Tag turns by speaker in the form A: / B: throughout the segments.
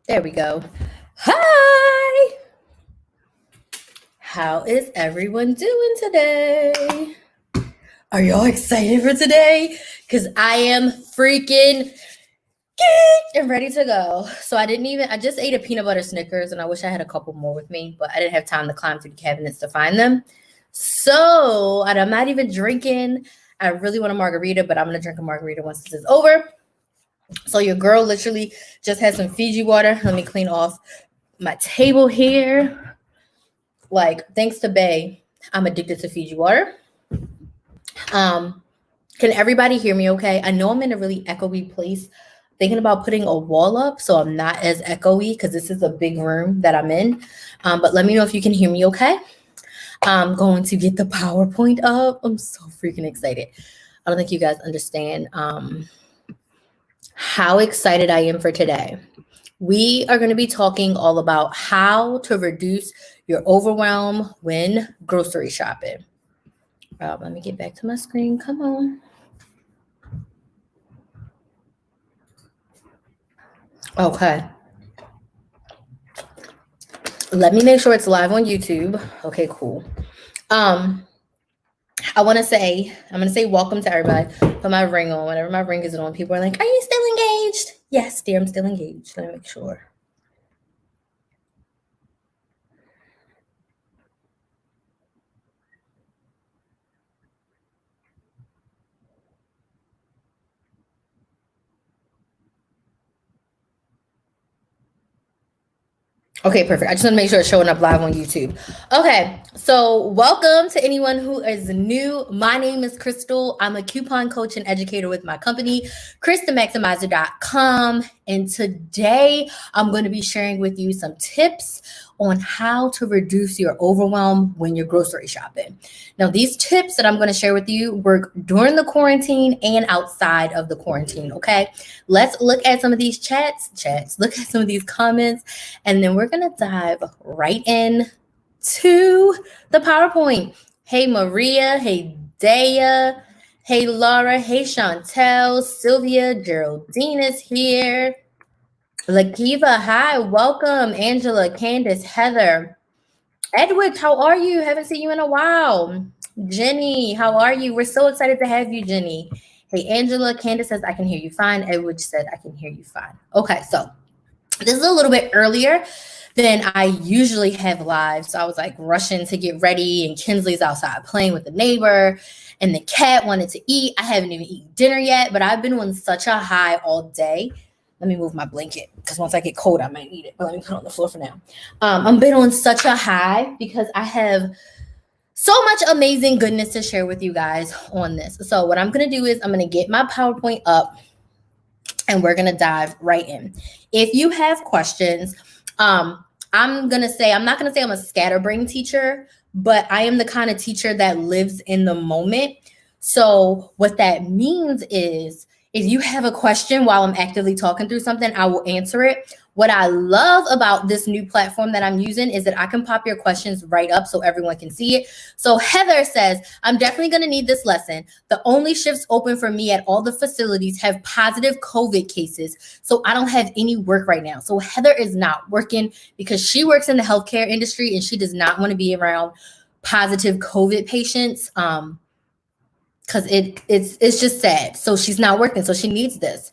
A: There we go. Hi! How is everyone doing today? Are y'all excited for today? Because I am freaking geeked and ready to go. So I just ate a peanut butter Snickers and I wish I had a couple more with me, but I didn't have time to climb through the cabinets to find them. And I'm not even drinking. I really want a margarita, but I'm going to drink a margarita once this is over. So your girl literally just had some Fiji water. Let me clean off my table here. Like, thanks to Bay, I'm addicted to Fiji water. Can everybody hear me okay? I know I'm in a really echoey place. Thinking about putting a wall up so I'm not as echoey because this is a big room that I'm in. But let me know if you can hear me okay. I'm going to get the PowerPoint up. I'm so freaking excited. I don't think you guys understand how excited I am for today. We are going to be talking all about how to reduce your overwhelm when grocery shopping. Let me get back to my screen. Come on. Okay. Let me make sure it's live on YouTube. Okay, cool. I'm gonna say welcome to everybody. Put my ring on. Whenever my ring isn't on, people are like, "Are you still engaged?" Yes, dear, I'm still engaged. Let me make sure. Okay, perfect. I just want to make sure it's showing up live on YouTube. Okay, so welcome to anyone who is new. My name is Crystal. I'm a coupon coach and educator with my company, KrysTheMaximizer.com. And today I'm going to be sharing with you some tips on how to reduce your overwhelm when you're grocery shopping. Now, these tips that I'm going to share with you work during the quarantine and outside of the quarantine, okay? Let's look at some of these chats, look at some of these comments, and then we're going to dive right in to the PowerPoint. Hey, Maria. Hey, Daya. Hey, Laura. Hey, Chantel. Sylvia. Geraldine is here. Lakiva, hi. Welcome. Angela, Candace, Heather. Edward, how are you? Haven't seen you in a while. Jenny, how are you? We're so excited to have you, Jenny. Hey, Angela. Candace says, I can hear you fine. Edward said, I can hear you fine. Okay, so this is a little bit earlier than I usually have live. So I was like rushing to get ready, and Kinsley's outside playing with the neighbor, and the cat wanted to eat. I haven't even eaten dinner yet, but I've been on such a high all day. Let me move my blanket because once I get cold, I might eat it. But let me put it on the floor for now. I'm been on such a high because I have so much amazing goodness to share with you guys on this. So what I'm going to do is I'm going to get my PowerPoint up and we're going to dive right in. If you have questions, I'm not going to say I'm a scatterbrain teacher, but I am the kind of teacher that lives in the moment. So what that means is if you have a question while I'm actively talking through something, I will answer it. What I love about this new platform that I'm using is that I can pop your questions right up so everyone can see it. So Heather says, I'm definitely going to need this lesson. The only shifts open for me at all the facilities have positive COVID cases. So I don't have any work right now. So Heather is not working because she works in the healthcare industry and she does not want to be around positive COVID patients. Because it's just sad. So she's not working. So she needs this.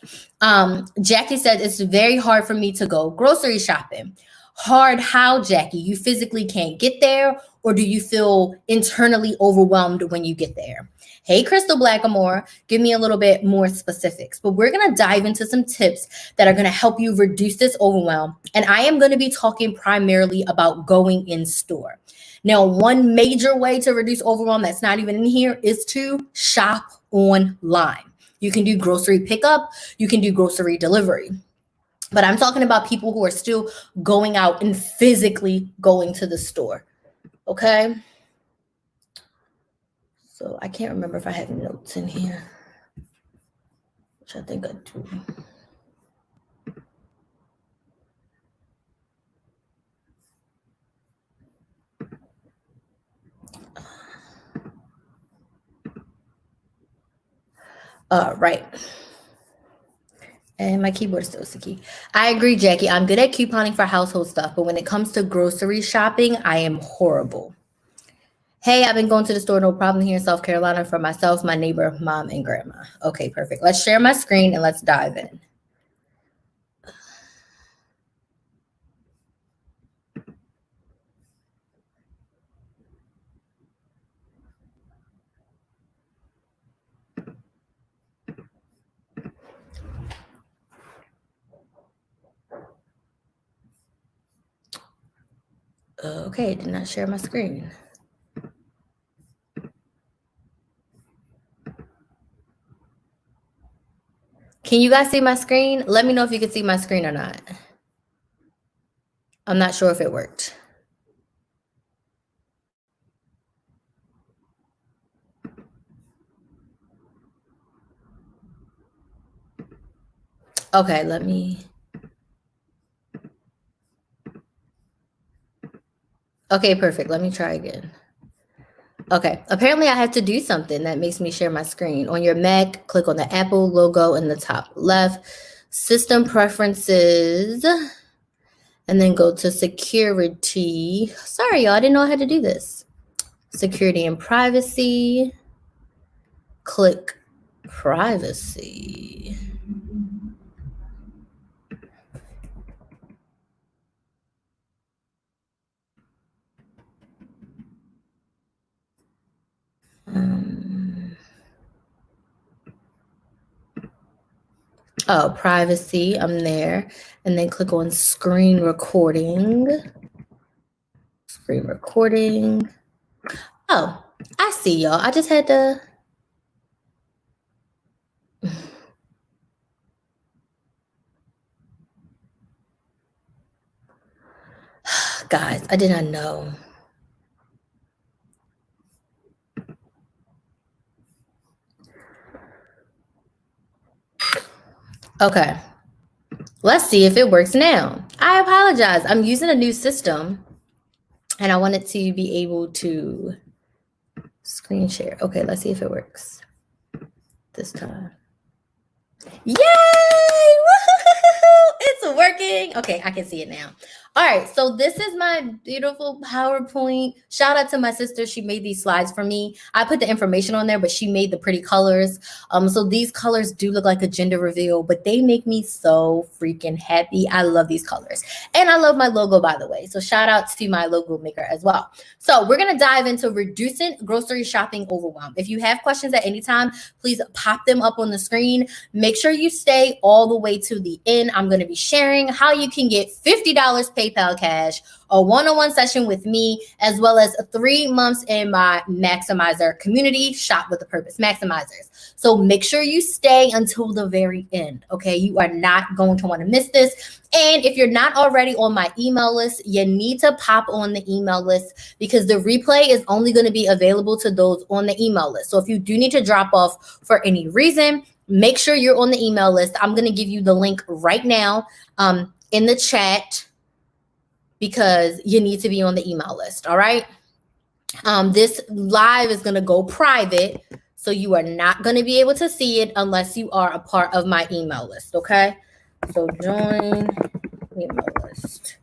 A: Jackie said it's very hard for me to go grocery shopping. Hard how, Jackie? You physically can't get there, or do you feel internally overwhelmed when you get there? Hey, Crystal Blackamore, give me a little bit more specifics. But we're going to dive into some tips that are going to help you reduce this overwhelm. And I am going to be talking primarily about going in store. Now, one major way to reduce overwhelm that's not even in here is to shop online. You can do grocery pickup, you can do grocery delivery. But I'm talking about people who are still going out and physically going to the store. Okay? So I can't remember if I have notes in here, which I think I do. Right. And my keyboard is still sticky. I agree, Jackie. I'm good at couponing for household stuff, but when it comes to grocery shopping, I am horrible. Hey, I've been going to the store, no problem, here in South Carolina for myself, my neighbor, mom, and grandma. Okay, perfect. Let's share my screen and let's dive in. Okay, did not share my screen. Can you guys see my screen? Let me know if you can see my screen or not. I'm not sure if it worked. Okay, let me. Okay, perfect. Let me try again. Okay, apparently I have to do something that makes me share my screen. On your Mac, click on the Apple logo in the top left, system preferences, and then go to security. Sorry, y'all, I didn't know I had to do this. Security and privacy. Click privacy. Oh, privacy, I'm there. And then click on screen recording. Screen recording. Oh, I see y'all. I just had to. Guys, I did not know. Okay. Let's see if it works now. I apologize. I'm using a new system and I wanted to be able to screen share. Okay, let's see if it works this time. Yay! Woo-hoo-hoo-hoo! It's working. Okay, I can see it now. All right, so this is my beautiful PowerPoint. Shout out to my sister. She made these slides for me. I put the information on there, but she made the pretty colors. So these colors do look like a gender reveal, but they make me so freaking happy. I love these colors. And I love my logo, by the way. So shout out to my logo maker as well. So we're going to dive into reducing grocery shopping overwhelm. If you have questions at any time, please pop them up on the screen. Make sure you stay all the way to the end. I'm going to be sharing how you can get $50 PayPal cash, a one-on-one session with me, as well as 3 months in my Maximizer community, Shop with a Purpose Maximizers. So make sure you stay until the very end, okay? You are not going to want to miss this. And if you're not already on my email list, you need to pop on the email list because the replay is only going to be available to those on the email list. So if you do need to drop off for any reason, make sure you're on the email list. I'm going to give you the link right now in the chat because you need to be on the email list, all right? This live is going to go private, so you are not going to be able to see it unless you are a part of my email list, okay? So join email list.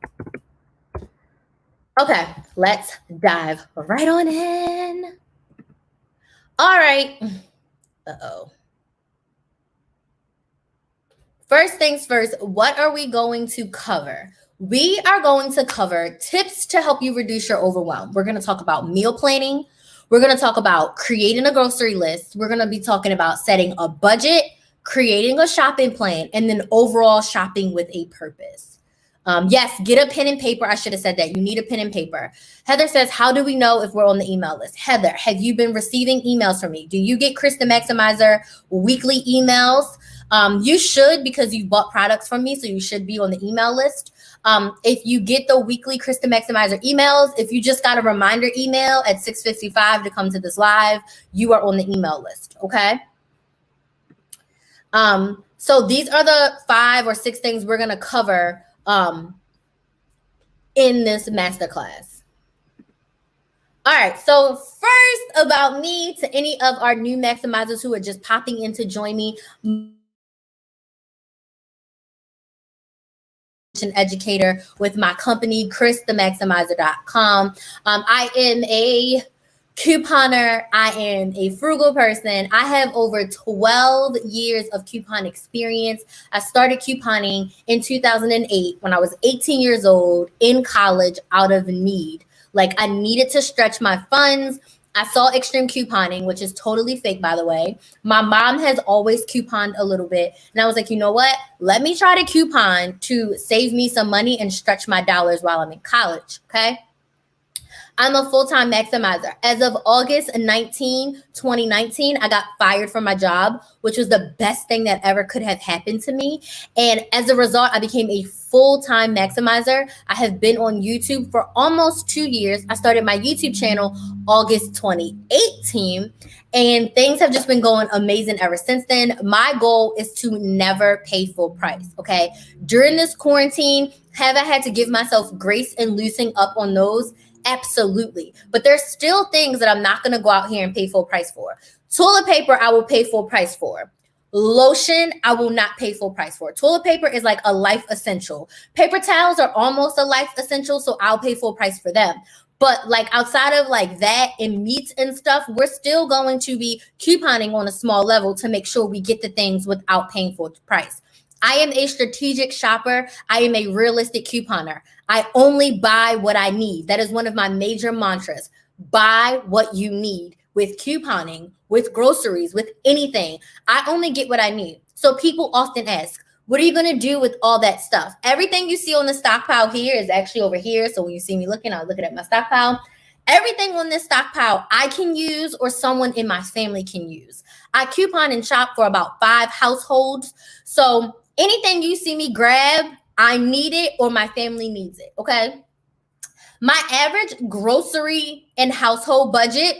A: Okay, let's dive right on in. All right. Uh-oh. First things first, what are we going to cover? We are going to cover tips to help you reduce your overwhelm. We're going to talk about meal planning. We're going to talk about creating a grocery list. We're going to be talking about setting a budget, creating a shopping plan, and then overall shopping with a purpose. Yes, get a pen and paper. I should have said that. You need a pen and paper. Heather says, how do we know if we're on the email list? Heather, have you been receiving emails from me? Do you get Krys the Maximizer weekly emails? You should because you bought products from me, so you should be on the email list. If you get the weekly Krys the Maximizer emails, if you just got a reminder email at 6:55 to come to this live, you are on the email list, okay? So these are the 5 or 6 things we're going to cover in this masterclass. All right, so first about me to any of our new maximizers who are just popping in to join me. an educator with my company, KrysTheMaximizer.com. I am a couponer. I am a frugal person. I have over 12 years of coupon experience. I started couponing in 2008 when I was 18 years old in college out of need. Like, I needed to stretch my funds. I saw extreme couponing, which is totally fake, by the way. My mom has always couponed a little bit. And I was like, you know what? Let me try to coupon to save me some money and stretch my dollars while I'm in college. Okay. I'm a full-time maximizer. As of August 19, 2019, I got fired from my job, which was the best thing that ever could have happened to me. And as a result, I became a full-time maximizer. I have been on YouTube for almost 2 years. I started my YouTube channel August 2018, and things have just been going amazing ever since then. My goal is to never pay full price, okay? During this quarantine, have I had to give myself grace and loosening up on those? Absolutely. But there's still things that I'm not going to go out here and pay full price for. Toilet paper, I will pay full price for. Lotion, I will not pay full price for. Toilet paper is like a life essential. Paper towels are almost a life essential, so I'll pay full price for them. But like outside of like that and meats and stuff, we're still going to be couponing on a small level to make sure we get the things without paying full price. I am a strategic shopper. I am a realistic couponer. I only buy what I need. That is one of my major mantras. Buy what you need. With couponing, with groceries, with anything, I only get what I need. So people often ask, what are you going to do with all that stuff? Everything you see on the stockpile here is actually over here. So when you see me looking, I'm looking at my stockpile. Everything on this stockpile I can use or someone in my family can use. I coupon and shop for about 5 households. So anything you see me grab, I need it or my family needs it, okay? My average grocery and household budget,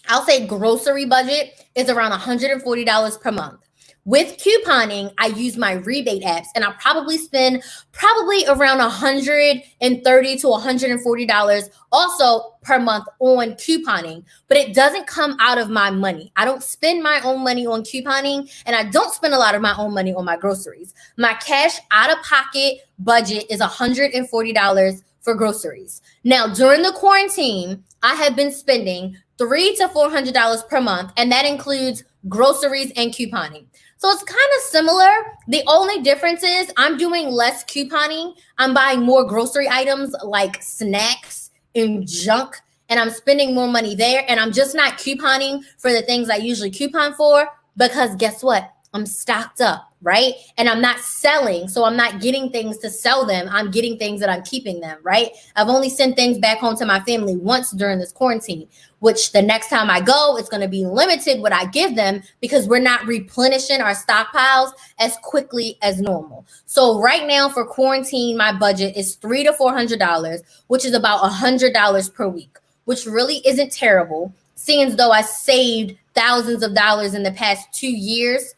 A: I'll say grocery budget, is around $140 per month. With couponing, I use my rebate apps, and I probably spend around $130 to $140 also per month on couponing, but it doesn't come out of my money. I don't spend my own money on couponing, and I don't spend a lot of my own money on my groceries. My cash out-of-pocket budget is $140 for groceries. Now, during the quarantine, I have been spending $300 to $400 per month, and that includes groceries and couponing. So it's kind of similar. The only difference is I'm doing less couponing. I'm buying more grocery items like snacks and junk, and I'm spending more money there. And I'm just not couponing for the things I usually coupon for because guess what? I'm stocked up, right? And I'm not selling, so I'm not getting things to sell them. I'm getting things that I'm keeping them, right? I've only sent things back home to my family once during this quarantine, which the next time I go, it's going to be limited what I give them because we're not replenishing our stockpiles as quickly as normal. So right now for quarantine, my budget is $300 to $400, which is about $100 per week, which really isn't terrible. Seeing as though I saved thousands of dollars in the past 2 years,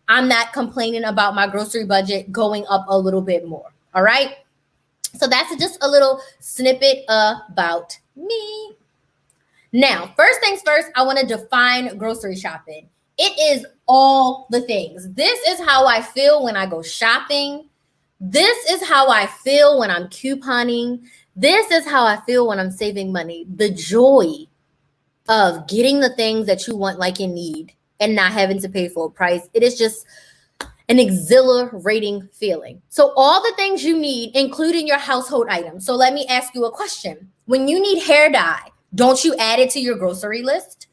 A: I'm not complaining about my grocery budget going up a little bit more. All right. So that's just a little snippet about me. Now, first things first, I want to define grocery shopping. It is all the things. This is how I feel when I go shopping. This is how I feel when I'm couponing. This is how I feel when I'm saving money. The joy of getting the things that you want, like you need, and not having to pay full price. It is just an exhilarating feeling. So all the things you need, including your household items. So let me ask you a question. When you need hair dye, don't you add it to your grocery list?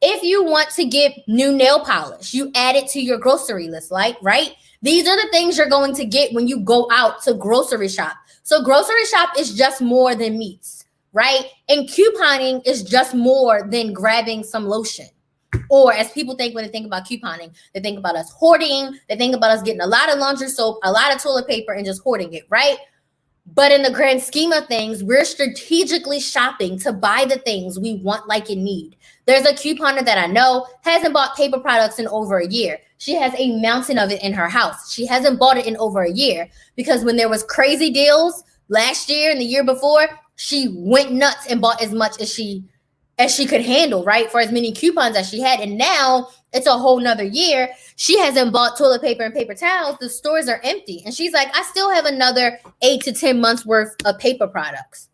A: If you want to get new nail polish, you add it to your grocery list, like, right? These are the things you're going to get when you go out to grocery shop. So grocery shop is just more than meats, right? And couponing is just more than grabbing some lotion. Or as people think when they think about couponing, they think about us hoarding. They think about us getting a lot of laundry soap, a lot of toilet paper, and just hoarding it, right? But in the grand scheme of things, we're strategically shopping to buy the things we want, like, and need. There's a couponer that I know hasn't bought paper products in over a year. She has a mountain of it in her house. She hasn't bought it in over a year because when there was crazy deals last year and the year before, she went nuts and bought as much as she as she could handle, right? For as many coupons as she had. And now it's a whole nother year. She hasn't bought toilet paper and paper towels. The stores are empty. And she's like, I still have another 8 to 10 months worth of paper products.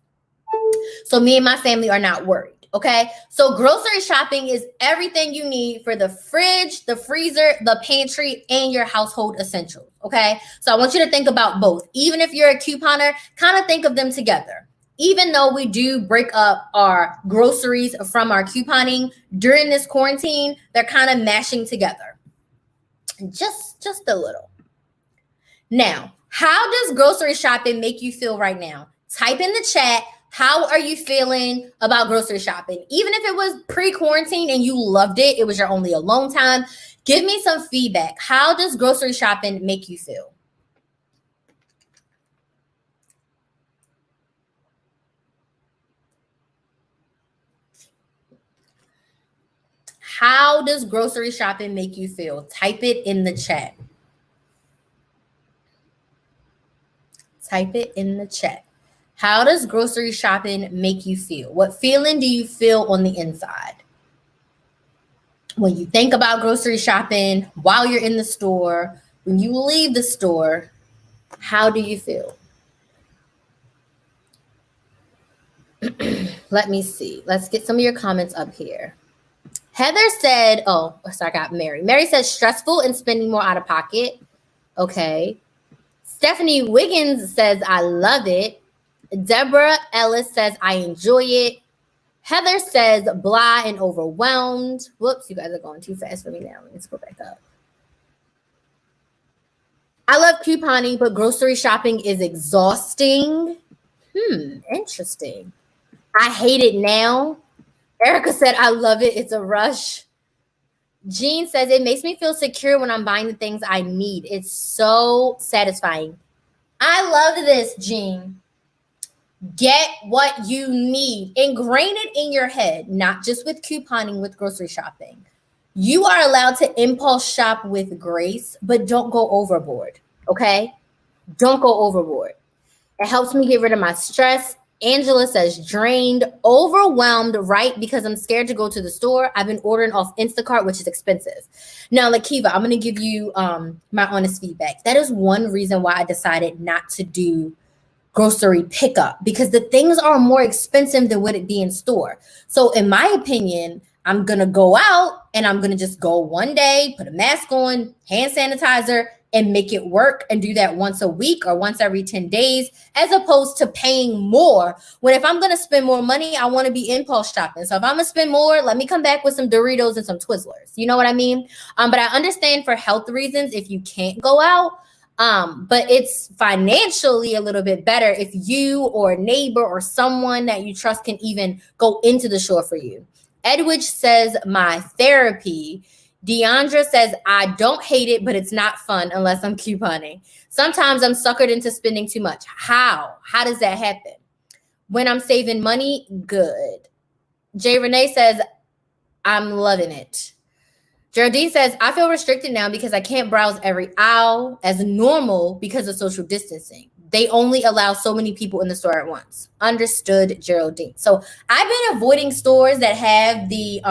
A: So me and my family are not worried. Okay. So grocery shopping is everything you need for the fridge, the freezer, the pantry, and your household essentials. Okay. So I want you to think about both. Even if you're a couponer, kind of think of them together. Even though we do break up our groceries from our couponing during this quarantine, they're kind of mashing together. Just a little. Now, how does grocery shopping make you feel right now? Type in the chat. How are you feeling about grocery shopping? Even if it was pre-quarantine and you loved it, it was your only alone time, give me some feedback. How does grocery shopping make you feel? How does grocery shopping make you feel? Type it in the chat. Type it in the chat. How does grocery shopping make you feel? What feeling do you feel on the inside? When you think about grocery shopping, while you're in the store, when you leave the store, how do you feel? Let me see. Let's get some of your comments up here. Heather said, I got Mary. Mary says stressful and spending more out of pocket. Okay. Stephanie Wiggins says, I love it. Deborah Ellis says, I enjoy it. Heather says, blah and overwhelmed. Whoops, you guys are going too fast for me now. Let's go back up. I love couponing, but grocery shopping is exhausting. Interesting. I hate it now. Erica said, I love it. It's a rush. Jean says, it makes me feel secure when I'm buying the things I need. It's so satisfying. I love this, Jean. Get what you need. Ingrain it in your head, not just with couponing, with grocery shopping. You are allowed to impulse shop with grace, but don't go overboard, okay? Don't go overboard. It helps me get rid of my stress. Angela says drained, overwhelmed, right? Because I'm scared to go to the store. I've been ordering off Instacart, which is expensive. Now, Lakiva, I'm going to give you my honest feedback. That is one reason why I decided not to do grocery pickup, because the things are more expensive than what it be in store. So in my opinion, I'm going to go out and I'm going to just go one day, put a mask on, hand sanitizer, and make it work, and do that once a week or once every 10 days, as opposed to paying more. When if I'm going to spend more money, I want to be impulse shopping. So if I'm going to spend more, let me come back with some Doritos and some Twizzlers. You know what I mean? But I understand for health reasons if you can't go out. But it's financially a little bit better if you or a neighbor or someone that you trust can even go into the store for you. Edwidge says, my therapy. Deandra says, I don't hate it, but it's not fun unless I'm couponing. Sometimes I'm suckered into spending too much. How does that happen? When I'm saving money, good. Jay Renee says, I'm loving it. Geraldine says, I feel restricted now because I can't browse every aisle as normal because of social distancing. They only allow so many people in the store at once. Understood, Geraldine. So I've been avoiding stores that have the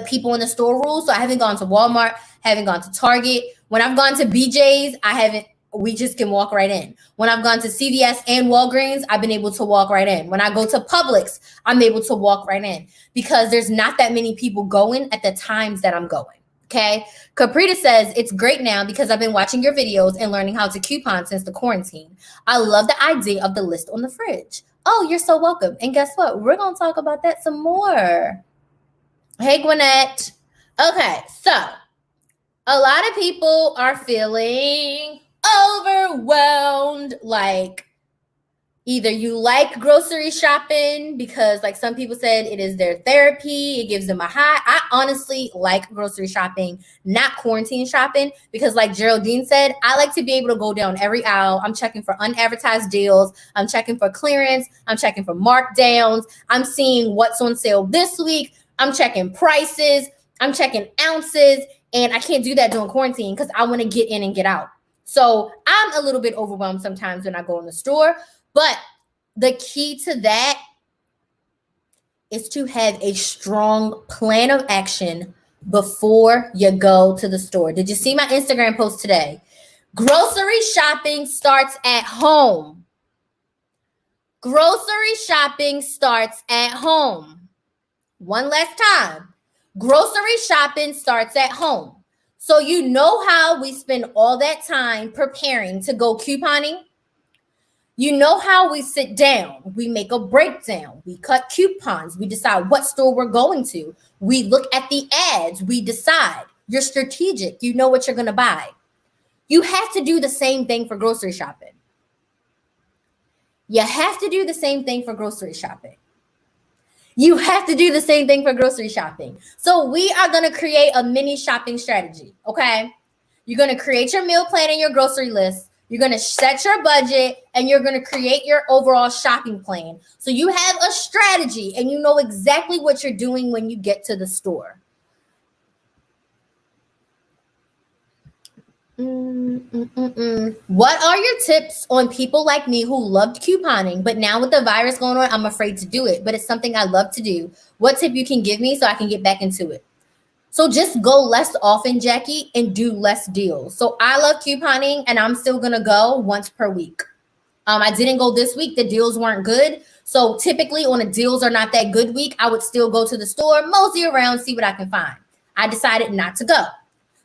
A: people in the store rules. So I haven't gone to Walmart, haven't gone to Target. When I've gone to BJ's, we just can walk right in. When I've gone to CVS and Walgreens, I've been able to walk right in. When I go to Publix, I'm able to walk right in because there's not that many people going at the times that I'm going. Okay. Caprita says, it's great now because I've been watching your videos and learning how to coupon since the quarantine. I love the idea of the list on the fridge. Oh, you're so welcome. And guess what? We're going to talk about that some more. Hey, Gwinnett. Okay, so a lot of people are feeling overwhelmed. Like either you like grocery shopping because like some people said it is their therapy. It gives them a high. I honestly like grocery shopping, not quarantine shopping, because like Geraldine said, I like to be able to go down every aisle. I'm checking for unadvertised deals. I'm checking for clearance. I'm checking for markdowns. I'm seeing what's on sale this week. I'm checking prices. I'm checking ounces. And I can't do that during quarantine because I want to get in and get out. So I'm a little bit overwhelmed sometimes when I go in the store. But the key to that is to have a strong plan of action before you go to the store. Did you see my Instagram post today? Grocery shopping starts at home. Grocery shopping starts at home. One last time. Grocery shopping starts at home. So you know how we spend all that time preparing to go couponing? You know how we sit down, we make a breakdown, we cut coupons, we decide what store we're going to, we look at the ads, we decide. You're strategic, you know what you're going to buy. You have to do the same thing for grocery shopping. You have to do the same thing for grocery shopping. You have to do the same thing for grocery shopping. So we are going to create a mini shopping strategy, okay? You're going to create your meal plan and your grocery list. You're going to set your budget and you're going to create your overall shopping plan. So you have a strategy and you know exactly what you're doing when you get to the store. What are your tips on people like me who loved couponing, but now with the virus going on, I'm afraid to do it, but it's something I love to do? What tip you can give me so I can get back into it? So just go less often, Jackie, and do less deals. So I love couponing and I'm still going to go once per week. I didn't go this week. The deals weren't good. So typically on a deals are not that good week, I would still go to the store, mosey around, see what I can find. I decided not to go.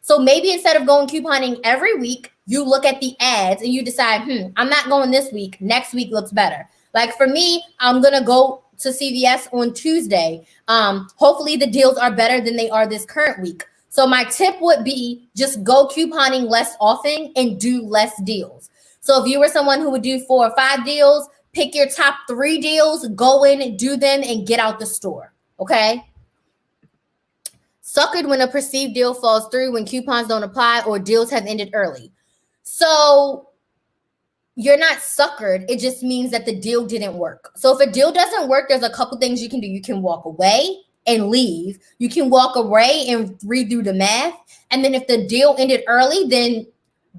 A: So maybe instead of going couponing every week, you look at the ads and you decide, I'm not going this week. Next week looks better. Like for me, I'm going to go to CVS on Tuesday. Hopefully the deals are better than they are this current week. So my tip would be just go couponing less often and do less deals. So if you were someone who would do 4 or 5 deals, pick your top 3 deals, go in and do them and get out the store. Okay. Suckered when a perceived deal falls through, when coupons don't apply or deals have ended early. So you're not suckered. It just means that the deal didn't work. So if a deal doesn't work, there's a couple things you can do. You can walk away and leave. You can walk away and redo the math. And then if the deal ended early, then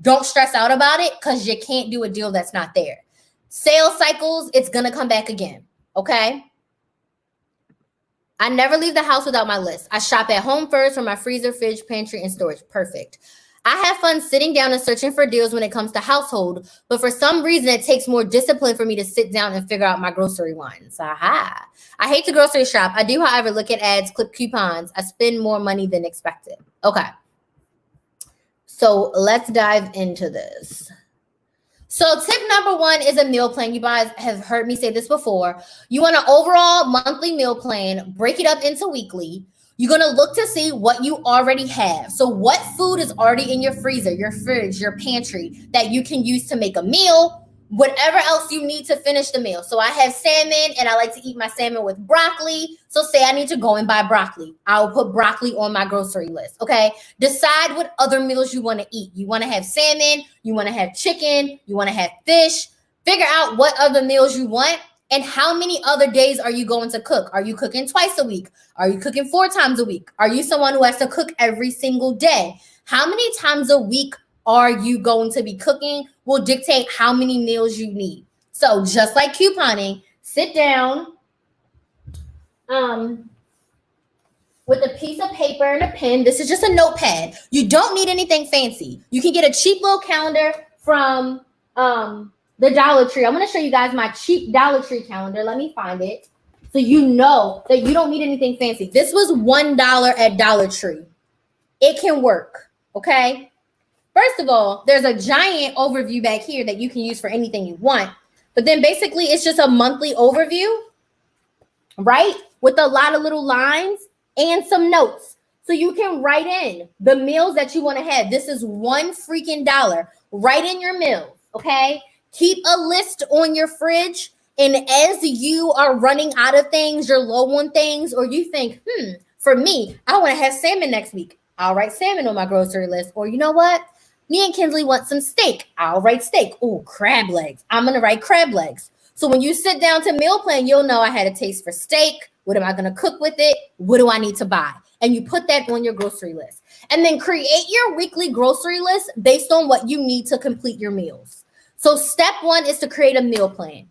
A: don't stress out about it because you can't do a deal that's not there. Sales cycles, it's going to come back again. Okay. I never leave the house without my list. I shop at home first for my freezer, fridge, pantry, and storage. Perfect. I have fun sitting down and searching for deals when it comes to household, but for some reason, it takes more discipline for me to sit down and figure out my grocery lines. Aha. I hate to grocery shop. I do, however, look at ads, clip coupons. I spend more money than expected. Okay. So let's dive into this. So tip number 1 is a meal plan. You guys have heard me say this before. You want an overall monthly meal plan, break it up into weekly. You're going to look to see what you already have. So what food is already in your freezer, your fridge, your pantry that you can use to make a meal, whatever else you need to finish the meal. So I have salmon and I like to eat my salmon with broccoli. So say I need to go and buy broccoli. I'll put broccoli on my grocery list. Okay. Decide what other meals you want to eat. You want to have salmon, you want to have chicken, you want to have fish. Figure out what other meals you want. And how many other days are you going to cook? Are you cooking twice a week? Are you cooking 4 times a week? Are you someone who has to cook every single day? How many times a week are you going to be cooking will dictate how many meals you need. So just like couponing, sit down with a piece of paper and a pen. This is just a notepad. You don't need anything fancy. You can get a cheap little calendar from the Dollar Tree. I'm going to show you guys my cheap Dollar Tree calendar. Let me find it so you know that you don't need anything fancy. This was $1 at Dollar Tree. It can work, okay? First of all, there's a giant overview back here that you can use for anything you want. But then basically it's just a monthly overview, right? With a lot of little lines and some notes. So you can write in the meals that you want to have. This is $1 freaking dollar. Write in your meals, okay? Keep a list on your fridge. And as you are running out of things, you're low on things, or you think, for me, I want to have salmon next week. I'll write salmon on my grocery list. Or you know what? Me and Kinsley want some steak. I'll write steak. Oh, crab legs. I'm going to write crab legs. So when you sit down to meal plan, you'll know I had a taste for steak. What am I going to cook with it? What do I need to buy? And you put that on your grocery list. And then create your weekly grocery list based on what you need to complete your meals. So step 1 is to create a meal plan.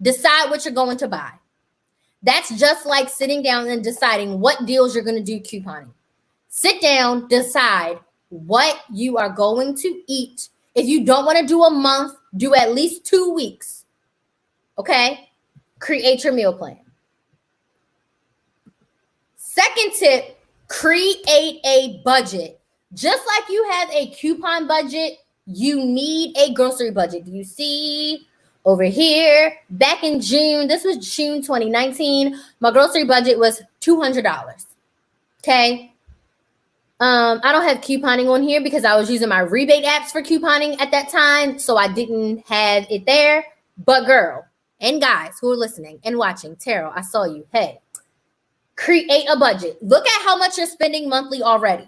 A: Decide what you're going to buy. That's just like sitting down and deciding what deals you're going to do couponing. Sit down, decide what you are going to eat. If you don't want to do a month, do at least 2 weeks. Okay? Create your meal plan. Second tip, create a budget. Just like you have a coupon budget, you need a grocery budget. Do you see over here? Back in June, this was June 2019, my grocery budget was $200. Okay? I don't have couponing on here because I was using my rebate apps for couponing at that time, so I didn't have it there. But girl and guys who are listening and watching, Terrell, I saw you. Hey, create a budget. Look at how much you're spending monthly already.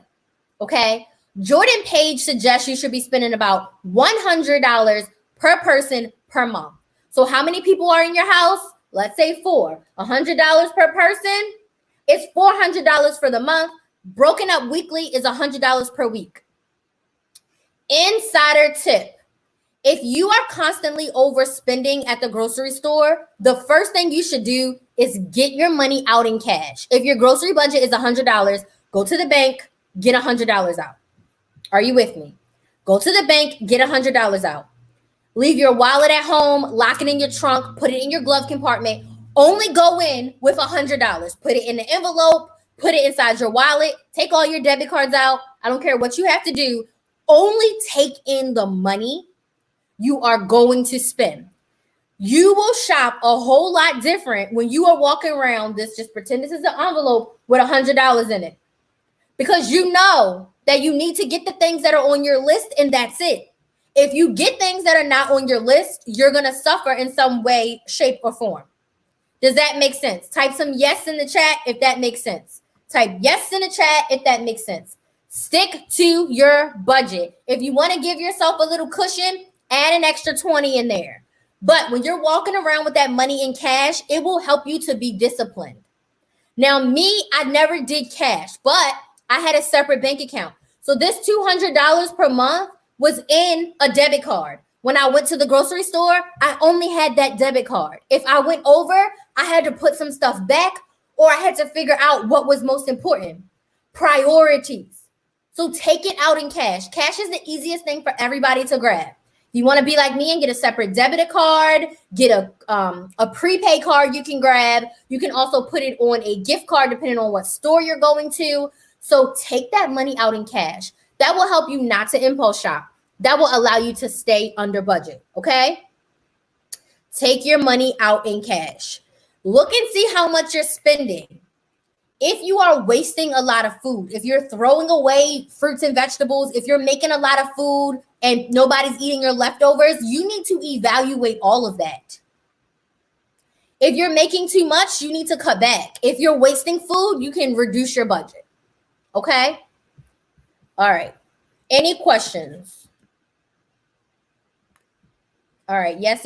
A: Okay? Jordan Page suggests you should be spending about $100 per person per month. So how many people are in your house? Let's say 4. $100 per person. It's $400 for the month. Broken up weekly is $100 per week. Insider tip. If you are constantly overspending at the grocery store, the first thing you should do is get your money out in cash. If your grocery budget is $100, go to the bank, get $100 out. Are you with me? Go to the bank, get $100 out. Leave your wallet at home, lock it in your trunk, put it in your glove compartment. Only go in with $100. Put it in the envelope, put it inside your wallet, take all your debit cards out. I don't care what you have to do. Only take in the money you are going to spend. You will shop a whole lot different when you are walking around this, just pretend this is an envelope with $100 in it. Because you know that you need to get the things that are on your list and that's it. If you get things that are not on your list, you're going to suffer in some way, shape, or form. Does that make sense? Type some yes in the chat if that makes sense. Type yes in the chat if that makes sense. Stick to your budget. If you want to give yourself a little cushion, add an extra 20 in there. But when you're walking around with that money in cash, it will help you to be disciplined. Now, me, I never did cash, but I had a separate bank account. So this $200 per month was in a debit card. When I went to the grocery store, I only had that debit card. If I went over, I had to put some stuff back or I had to figure out what was most important. Priorities. So take it out in cash. Cash is the easiest thing for everybody to grab. You want to be like me and get a separate debit card, get a prepaid card you can grab. You can also put it on a gift card depending on what store you're going to. So take that money out in cash. That will help you not to impulse shop. That will allow you to stay under budget, okay? Take your money out in cash. Look and see how much you're spending. If you are wasting a lot of food, if you're throwing away fruits and vegetables, if you're making a lot of food and nobody's eating your leftovers, you need to evaluate all of that. If you're making too much, you need to cut back. If you're wasting food, you can reduce your budget. Okay? All right. Any questions? All right. Yes.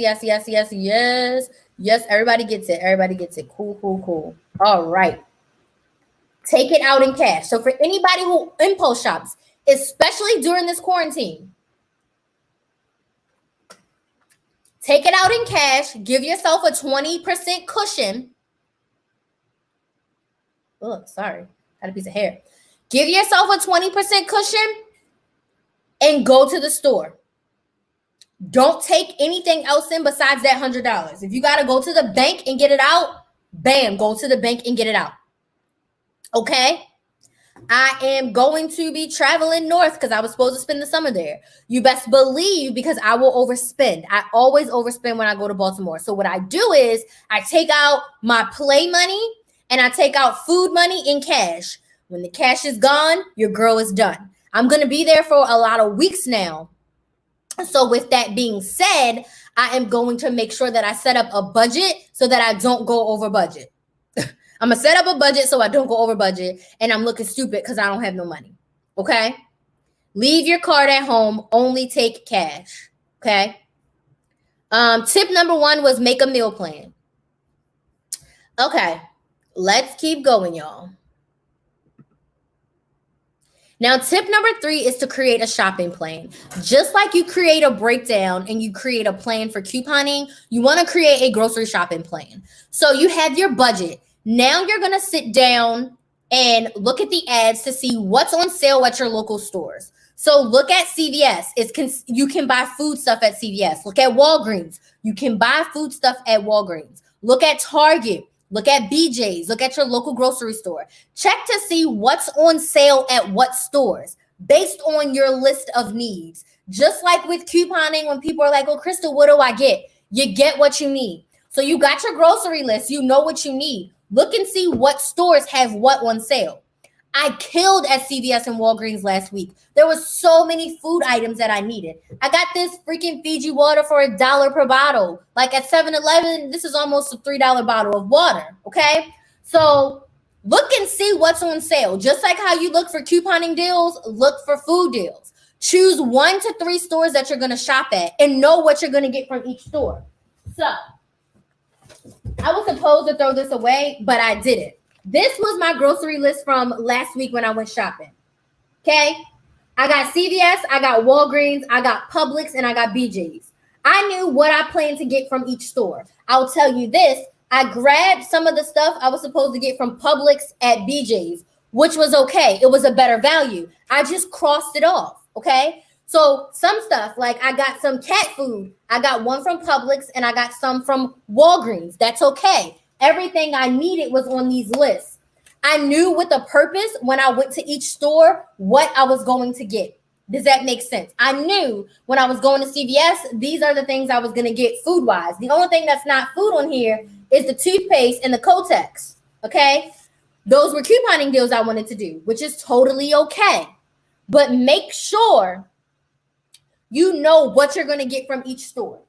A: Yes, everybody gets it. Everybody gets it. Cool. All right. Take it out in cash. So for anybody who impulse shops, especially during this quarantine, take it out in cash. Give yourself a 20% cushion. Oh, sorry. Had a piece of hair. Give yourself a 20% cushion and go to the store. Don't take anything else in besides that $100. If you got to go to the bank and get it out, bam, go to the bank and get it out. Okay? I am going to be traveling north because I was supposed to spend the summer there. You best believe because I will overspend. I always overspend when I go to Baltimore. So what I do is I take out my play money and I take out food money in cash. When the cash is gone, your girl is done. I'm going to be there for a lot of weeks now. So with that being said, I am going to make sure that I set up a budget so that I don't go over budget. I'm going to set up a budget so I don't go over budget and I'm looking stupid because I don't have no money. Okay? Leave your card at home. Only take cash. Okay? Tip number 1 was make a meal plan. Okay. Let's keep going, y'all. Now, tip number 3 is to create a shopping plan. Just like you create a breakdown and you create a plan for couponing, you want to create a grocery shopping plan. So you have your budget. Now you're going to sit down and look at the ads to see what's on sale at your local stores. So look at CVS. You can buy food stuff at CVS. Look at Walgreens. You can buy food stuff at Walgreens. Look at Target. Look at BJ's. Look at your local grocery store. Check to see what's on sale at what stores based on your list of needs. Just like with couponing, when people are like, oh, Crystal, what do I get? You get what you need. So you got your grocery list. You know what you need. Look and see what stores have what on sale. I killed at CVS and Walgreens last week. There was so many food items that I needed. I got this freaking Fiji water for $1 per bottle. Like at 7-Eleven, this is almost a $3 bottle of water, okay? So look and see what's on sale. Just like how you look for couponing deals, look for food deals. Choose 1 to 3 stores that you're going to shop at and know what you're going to get from each store. So I was supposed to throw this away, but I didn't. This was my grocery list from last week when I went shopping. Okay. I got CVS, I got Walgreens, I got Publix, and I got BJ's. I knew what I planned to get from each store. I'll tell you this. I grabbed some of the stuff I was supposed to get from Publix at BJ's, which was okay. It was a better value. I just crossed it off. Okay. So some stuff, like I got some cat food. I got one from Publix and I got some from Walgreens. That's okay. Everything I needed was on these lists. I knew with a purpose when I went to each store what I was going to get. Does that make sense? I knew when I was going to CVS, these are the things I was going to get food-wise. The only thing that's not food on here is the toothpaste and the Kotex, okay? Those were couponing deals I wanted to do, which is totally okay. But make sure you know what you're going to get from each store.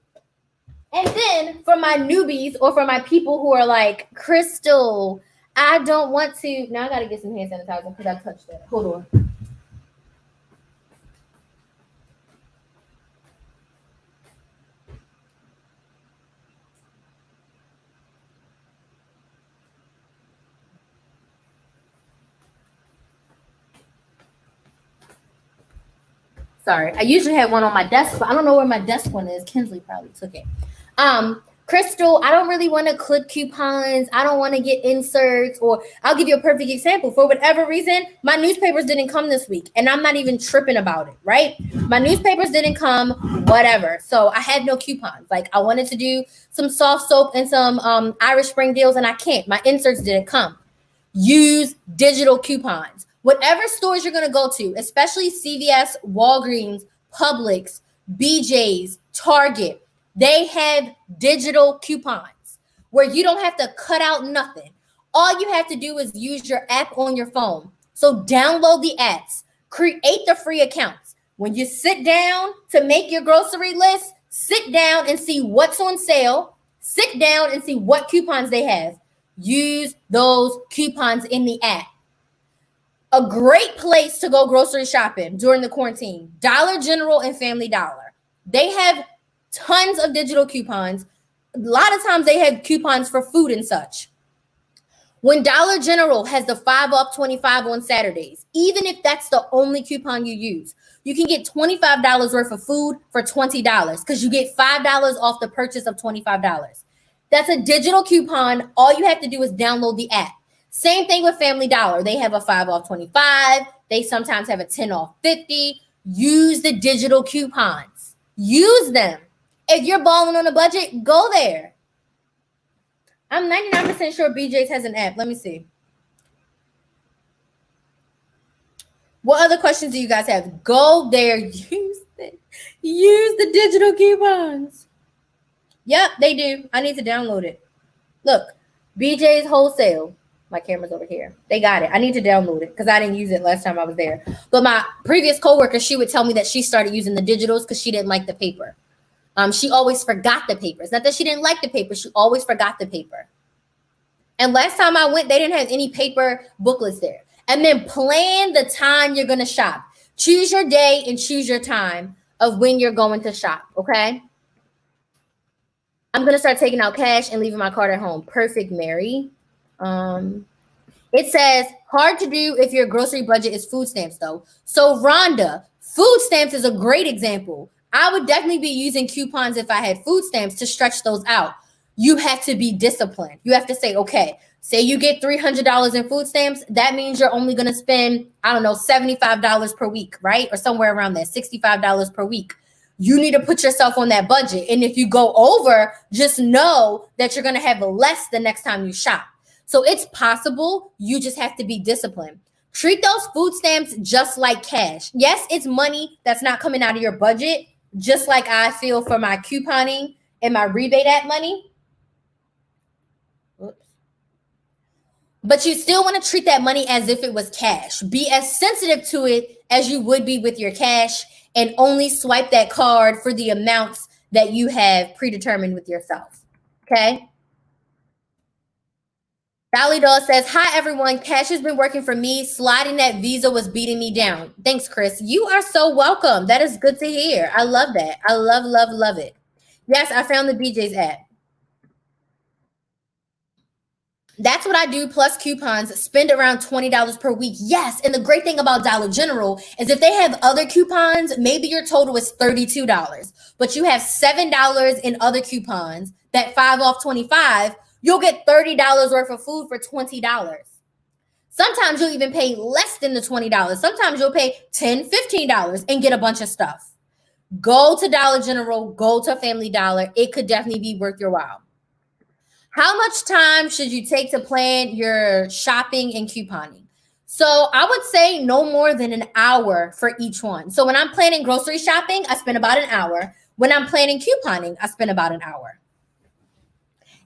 A: And then for my newbies or for my people who are like, Crystal, I don't want to. Now I got to get some hand sanitizer because I touched that. Hold on. Sorry, I usually have one on my desk, but I don't know where my desk one is. Kinsley probably took it. Crystal, I don't really want to clip coupons. I don't want to get inserts, or I'll give you a perfect example. For whatever reason, my newspapers didn't come this week, and I'm not even tripping about it, right? My newspapers didn't come, whatever. So I had no coupons. Like I wanted to do some soft soap and some Irish Spring deals, and I can't. My inserts didn't come. Use digital coupons. Whatever stores you're going to go to, especially CVS, Walgreens, Publix, BJ's, Target, they have digital coupons where you don't have to cut out nothing. All you have to do is use your app on your phone. So download the apps, create the free accounts. When you sit down to make your grocery list, sit down and see what's on sale. Sit down and see what coupons they have. Use those coupons in the app. A great place to go grocery shopping during the quarantine, Dollar General and Family Dollar. They have tons of digital coupons. A lot of times they have coupons for food and such. When Dollar General has the 5 off 25 on Saturdays, even if that's the only coupon you use, you can get $25 worth of food for $20 because you get $5 off the purchase of $25. That's a digital coupon. All you have to do is download the app. Same thing with Family Dollar. They have a 5 off 25. They sometimes have a 10 off 50. Use the digital coupons. Use them. If you're balling on a budget, go there. I'm 99% sure BJ's has an app. Let me see. What other questions do you guys have? Go there. Use the digital coupons. Yep, they do. I need to download it. Look, BJ's Wholesale. My camera's over here. They got it. I need to download it because I didn't use it last time I was there. But my previous coworker, she would tell me that she started using the digitals because she didn't like the paper. She always forgot the paper. It's not that she didn't like the paper. She always forgot the paper. And last time I went, they didn't have any paper booklets there. And then plan the time you're going to shop. Choose your day and choose your time of when you're going to shop, okay? I'm going to start taking out cash and leaving my card at home. Perfect, Mary. It says hard to do if your grocery budget is food stamps though. So Rhonda, food stamps is a great example. I would definitely be using coupons if I had food stamps to stretch those out. You have to be disciplined. You have to say, okay, say you get $300 in food stamps. That means you're only going to spend, I don't know, $75 per week, right? Or somewhere around there, $65 per week. You need to put yourself on that budget. And if you go over, just know that you're going to have less the next time you shop. So it's possible. You just have to be disciplined. Treat those food stamps just like cash. Yes, it's money that's not coming out of your budget, just like I feel for my couponing and my rebate at money. Oops. But you still want to treat that money as if it was cash. Be as sensitive to it as you would be with your cash, and only swipe that card for the amounts that you have predetermined with yourself. Okay? Dolly Doll says, hi, everyone. Cash has been working for me. Sliding that Visa was beating me down. Thanks, Krys. You are so welcome. That is good to hear. I love that. I love, love, love it. Yes, I found the BJ's app. That's what I do, plus coupons, spend around $20 per week. Yes, and the great thing about Dollar General is if they have other coupons, maybe your total is $32, but you have $7 in other coupons, that 5 off 25, you'll get $30 worth of food for $20. Sometimes you'll even pay less than the $20. Sometimes you'll pay $10, $15 and get a bunch of stuff. Go to Dollar General, go to Family Dollar. It could definitely be worth your while. How much time should you take to plan your shopping and couponing? So I would say no more than an hour for each one. So when I'm planning grocery shopping, I spend about an hour. When I'm planning couponing, I spend about an hour.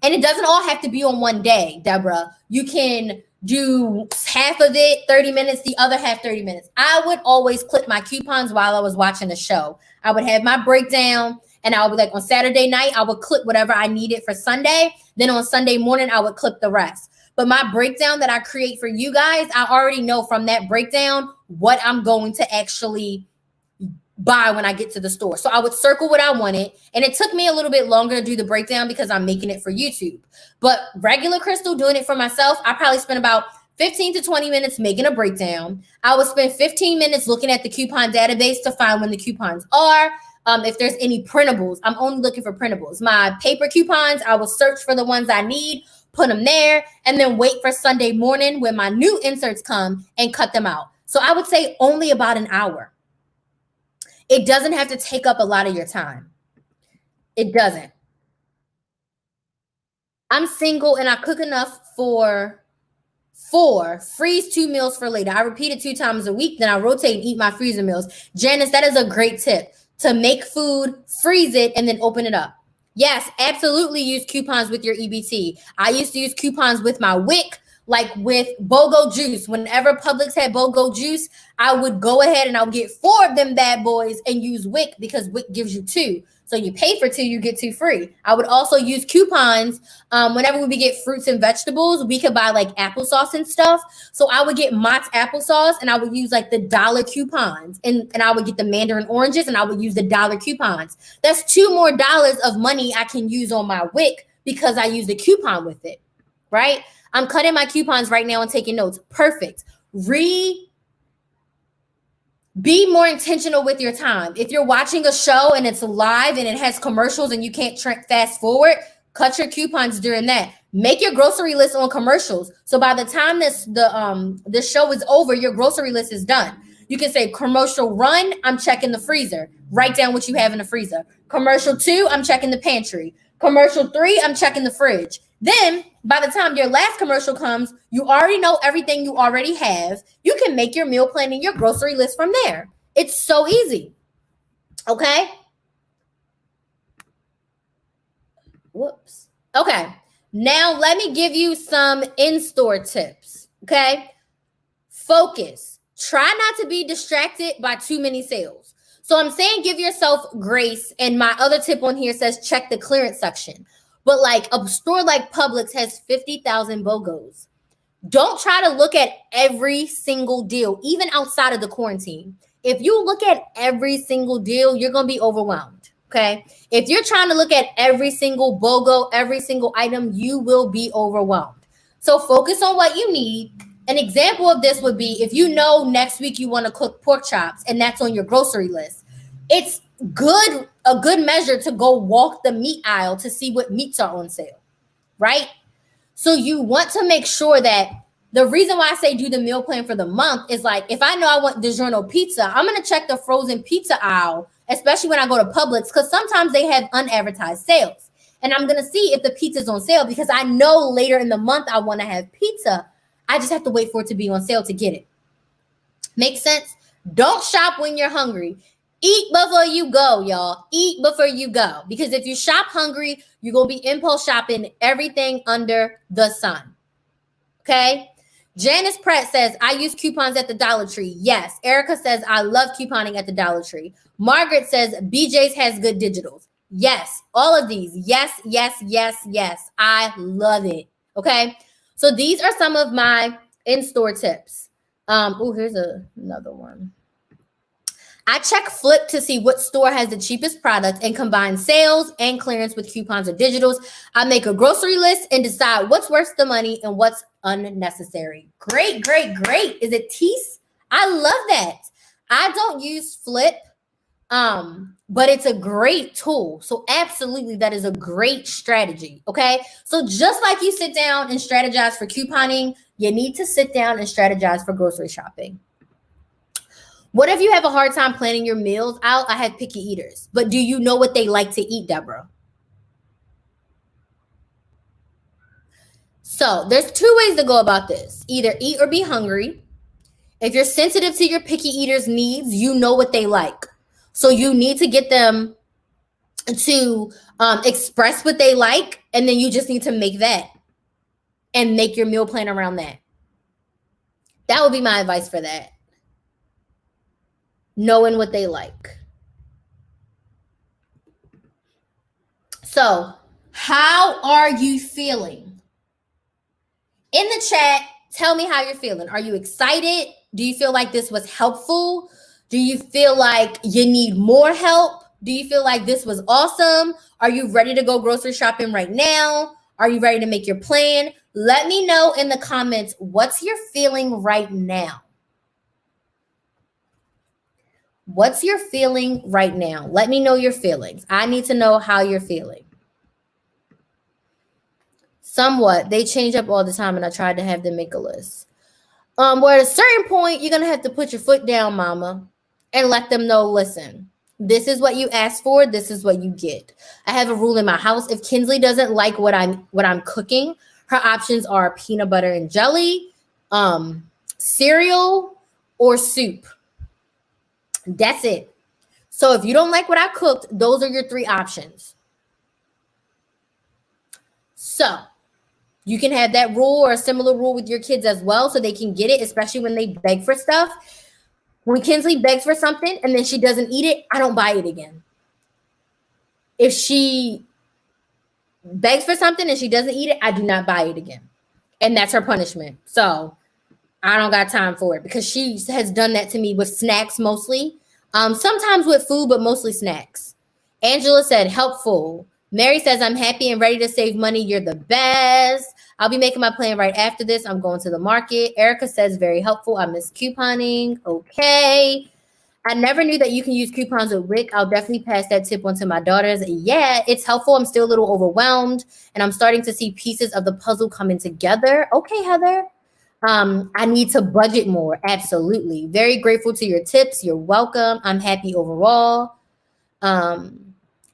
A: And it doesn't all have to be on one day, Deborah. You can do half of it, 30 minutes, the other half, 30 minutes. I would always clip my coupons while I was watching the show. I would have my breakdown, and I would be like, on Saturday night, I would clip whatever I needed for Sunday. Then on Sunday morning, I would clip the rest. But my breakdown that I create for you guys, I already know from that breakdown what I'm going to actually buy when I get to the store. So I would circle what I wanted. And it took me a little bit longer to do the breakdown because I'm making it for YouTube. But regular Crystal, doing it for myself, I probably spent about 15 to 20 minutes making a breakdown. I would spend 15 minutes looking at the coupon database to find when the coupons are. If there's any printables, I'm only looking for printables. My paper coupons, I will search for the ones I need, put them there, and then wait for Sunday morning when my new inserts come and cut them out. So I would say only about an hour. It doesn't have to take up a lot of your time. It doesn't. I'm single and I cook enough for 4, freeze 2 meals for later. I repeat it 2 times a week, then I rotate and eat my freezer meals. Janice, that is a great tip. To make food, freeze it, and then open it up. Yes, absolutely use coupons with your EBT. I used to use coupons with my WIC, like with BOGO juice. Whenever Publix had BOGO juice, I would go ahead and I would get 4 of them bad boys and use WIC because WIC gives you 2. So you pay for 2, you get 2 free. I would also use coupons whenever we get fruits and vegetables. We could buy like applesauce and stuff. So I would get Mott's applesauce and I would use like the dollar coupons. And I would get the mandarin oranges and I would use the dollar coupons. That's $2 more of money I can use on my WIC because I use the coupon with it, right? I'm cutting my coupons right now and taking notes. Perfect. Be more intentional with your time. If you're watching a show and it's live and it has commercials and you can't fast forward, cut your coupons during that. Make your grocery list on commercials. So by the time the show is over, your grocery list is done. You can say commercial 1, I'm checking the freezer. Write down what you have in the freezer. Commercial 2, I'm checking the pantry. Commercial 3, I'm checking the fridge. Then by the time your last commercial comes, you already know everything you already have. You can make your meal plan and your grocery list from there. It's so easy. Okay. Whoops. Okay. Now let me give you some in-store tips. Okay. Focus. Try not to be distracted by too many sales. So I'm saying give yourself grace. And my other tip on here says check the clearance section. But like a store like Publix has 50,000 BOGOs. Don't try to look at every single deal, even outside of the quarantine. If you look at every single deal, you're going to be overwhelmed, okay? If you're trying to look at every single BOGO, every single item, you will be overwhelmed. So focus on what you need. An example of this would be if you know next week you want to cook pork chops and that's on your grocery list. It's a good measure to go walk the meat aisle to see what meats are on sale, right? So you want to make sure that the reason why I say do the meal plan for the month is like, if I know I want DiGiorno pizza, I'm going to check the frozen pizza aisle, especially when I go to Publix, because sometimes they have unadvertised sales. And I'm going to see if the pizza's on sale because I know later in the month I want to have pizza. I just have to wait for it to be on sale to get it. Make sense? Don't shop when you're hungry. Eat before you go, y'all. Eat before you go. Because if you shop hungry, you're going to be impulse shopping everything under the sun. Okay? Janice Pratt says, I use coupons at the Dollar Tree. Yes. Erica says, I love couponing at the Dollar Tree. Margaret says, BJ's has good digitals. Yes. All of these. Yes, yes, yes, yes. I love it. Okay? So these are some of my in-store tips. Here's another one. I check Flip to see what store has the cheapest product and combine sales and clearance with coupons or digitals. I make a grocery list and decide what's worth the money and what's unnecessary. Great, great, great. Is it Tease? I love that. I don't use Flip, but it's a great tool. So absolutely, that is a great strategy, okay? So just like you sit down and strategize for couponing, you need to sit down and strategize for grocery shopping. What if you have a hard time planning your meals out? I have picky eaters, but do you know what they like to eat, Deborah? So there's two ways to go about this. Either eat or be hungry. If you're sensitive to your picky eaters' needs, you know what they like. So you need to get them to express what they like, and then you just need to make that and make your meal plan around that. That would be my advice for that. Knowing what they like. So, how are you feeling? In the chat, tell me how you're feeling. Are you excited? Do you feel like this was helpful? Do you feel like you need more help? Do you feel like this was awesome? Are you ready to go grocery shopping right now? Are you ready to make your plan? Let me know in the comments, what's your feeling right now? What's your feeling right now? Let me know your feelings. I need to know how you're feeling. Somewhat. They change up all the time, and I tried to have them make a list. Well, at a certain point, you're going to have to put your foot down, mama, and let them know, listen, this is what you asked for. This is what you get. I have a rule in my house. If Kinsley doesn't like what I'm cooking, her options are peanut butter and jelly, cereal, or soup. That's it. So if you don't like what I cooked, those are your three options. So you can have that rule or a similar rule with your kids as well, so they can get it, especially when they beg for stuff. When Kinsley begs for something and then she doesn't eat it, I don't buy it again. If she begs for something and she doesn't eat it, I do not buy it again. And that's her punishment. So I don't got time for it because she has done that to me with snacks mostly. Sometimes with food, but mostly snacks. Angela said, helpful. Mary says, I'm happy and ready to save money. You're the best. I'll be making my plan right after this. I'm going to the market. Erica says, very helpful. I miss couponing. Okay. I never knew that you can use coupons with WIC. I'll definitely pass that tip on to my daughters. Yeah, it's helpful. I'm still a little overwhelmed, and I'm starting to see pieces of the puzzle coming together. Okay, Heather. I need to budget more. Absolutely. Very grateful to your tips. You're welcome. I'm happy overall.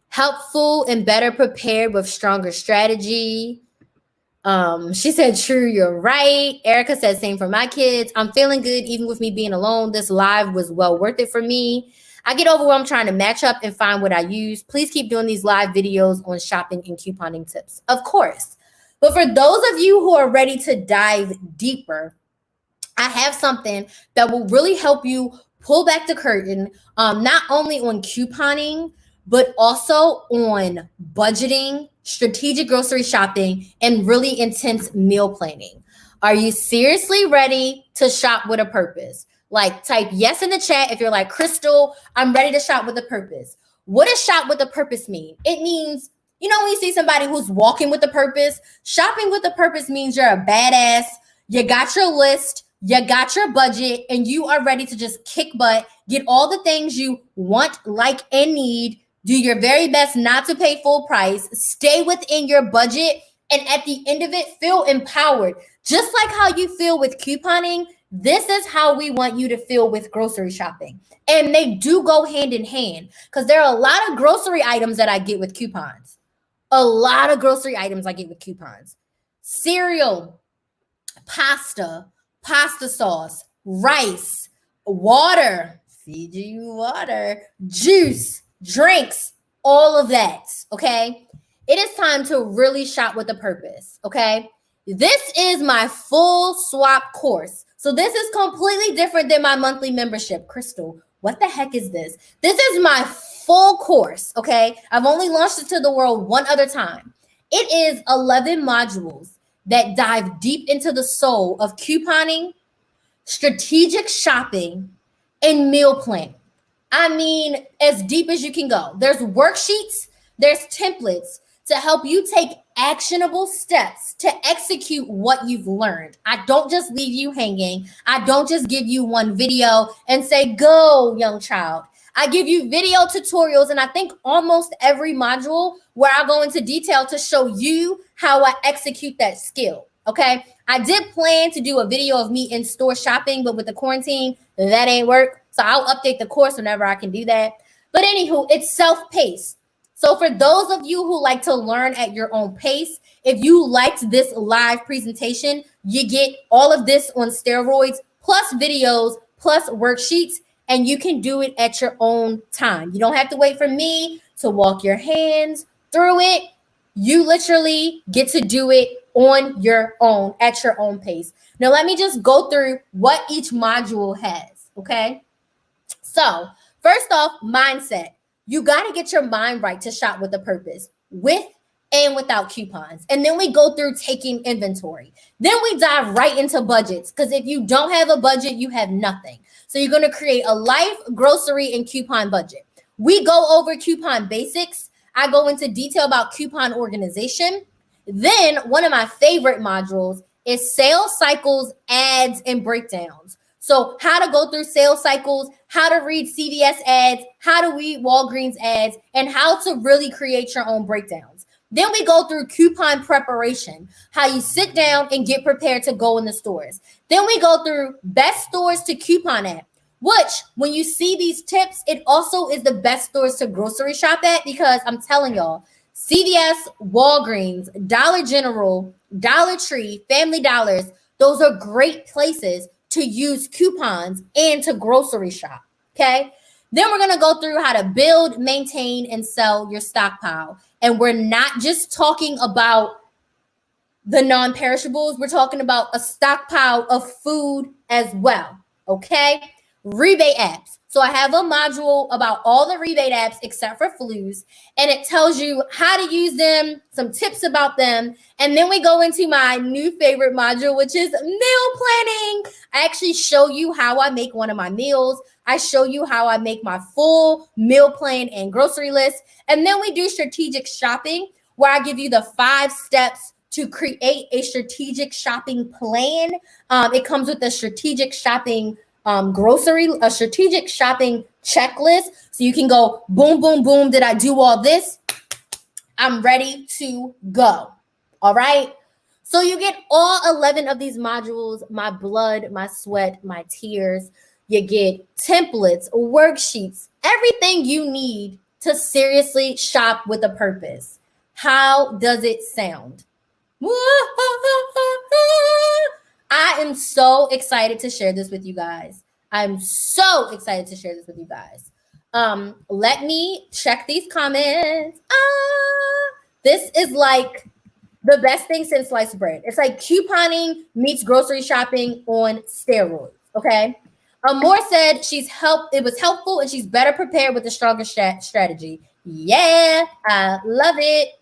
A: Helpful and better prepared with stronger strategy. She said, true, you're right. Erica said, same for my kids. I'm feeling good even with me being alone. This live was well worth it for me. I get overwhelmed trying to match up and find what I use. Please keep doing these live videos on shopping and couponing tips. Of course. But for those of you who are ready to dive deeper, I have something that will really help you pull back the curtain, not only on couponing, but also on budgeting, strategic grocery shopping, and really intense meal planning. Are you seriously ready to shop with a purpose? Like, type yes in the chat if you're like, Crystal, I'm ready to shop with a purpose. What does shop with a purpose mean? It means, you know, when you see somebody who's walking with a purpose, shopping with a purpose means you're a badass. You got your list. You got your budget and you are ready to just kick butt, get all the things you want, like, and need, do your very best not to pay full price, stay within your budget, and at the end of it, feel empowered. Just like how you feel with couponing, this is how we want you to feel with grocery shopping. And they do go hand in hand because there are a lot of grocery items that I get with coupons. A lot of grocery items I get with coupons. Cereal, pasta, pasta sauce, rice, water, Fiji water, juice, drinks, all of that. Okay. It is time to really shop with a purpose. Okay. This is my full swap course. So this is completely different than my monthly membership. Crystal, what the heck is this? This is my full course. Okay. I've only launched it to the world one other time. It is 11 modules that dive deep into the soul of couponing, strategic shopping, and meal planning. I mean, as deep as you can go. There's worksheets, there's templates to help you take actionable steps to execute what you've learned. I don't just leave you hanging. I don't just give you one video and say, go, young child. I give you video tutorials, and I think almost every module where I go into detail to show you how I execute that skill. Okay. I did plan to do a video of me in store shopping, but with the quarantine, that ain't work. So I'll update the course whenever I can do that. But anywho, it's self-paced. So for those of you who like to learn at your own pace, if you liked this live presentation, you get all of this on steroids, plus videos, plus worksheets, and you can do it at your own time. You don't have to wait for me to walk your hands through it. You literally get to do it on your own, at your own pace. Now, let me just go through what each module has, okay? So, first off, mindset. You got to get your mind right to shop with a purpose, with and without coupons. And then we go through taking inventory. Then we dive right into budgets, because if you don't have a budget, you have nothing. So you're going to create a life, grocery, and coupon budget. We go over coupon basics. I go into detail about coupon organization. Then one of my favorite modules is sales cycles, ads, and breakdowns. So how to go through sales cycles, how to read CVS ads, how to read Walgreens ads, and how to really create your own breakdowns. Then we go through coupon preparation, how you sit down and get prepared to go in the stores. Then we go through best stores to coupon at, which when you see these tips, it also is the best stores to grocery shop at, because I'm telling y'all, CVS, Walgreens, Dollar General, Dollar Tree, Family Dollars, those are great places to use coupons and to grocery shop, okay? Then we're going to go through how to build, maintain, and sell your stockpile. And we're not just talking about the non-perishables. We're talking about a stockpile of food as well, okay? Rebate apps. So I have a module about all the rebate apps except for Flues, and it tells you how to use them, some tips about them. And then we go into my new favorite module, which is meal planning. I actually show you how I make one of my meals. I show you how I make my full meal plan and grocery list. And then we do strategic shopping, where I give you the 5 steps to create a strategic shopping plan. It comes with a strategic shopping a strategic shopping checklist. So you can go boom, boom, boom. Did I do all this? I'm ready to go. All right. So you get all 11 of these modules, my blood, my sweat, my tears. You get templates, worksheets, everything you need to seriously shop with a purpose. How does it sound? I am so excited to share this with you guys. I'm so excited to share this with you guys. Let me check these comments. This is like the best thing since sliced bread. It's like couponing meets grocery shopping on steroids. Okay. Amor said it was helpful and she's better prepared with a stronger strategy. Yeah, I love it.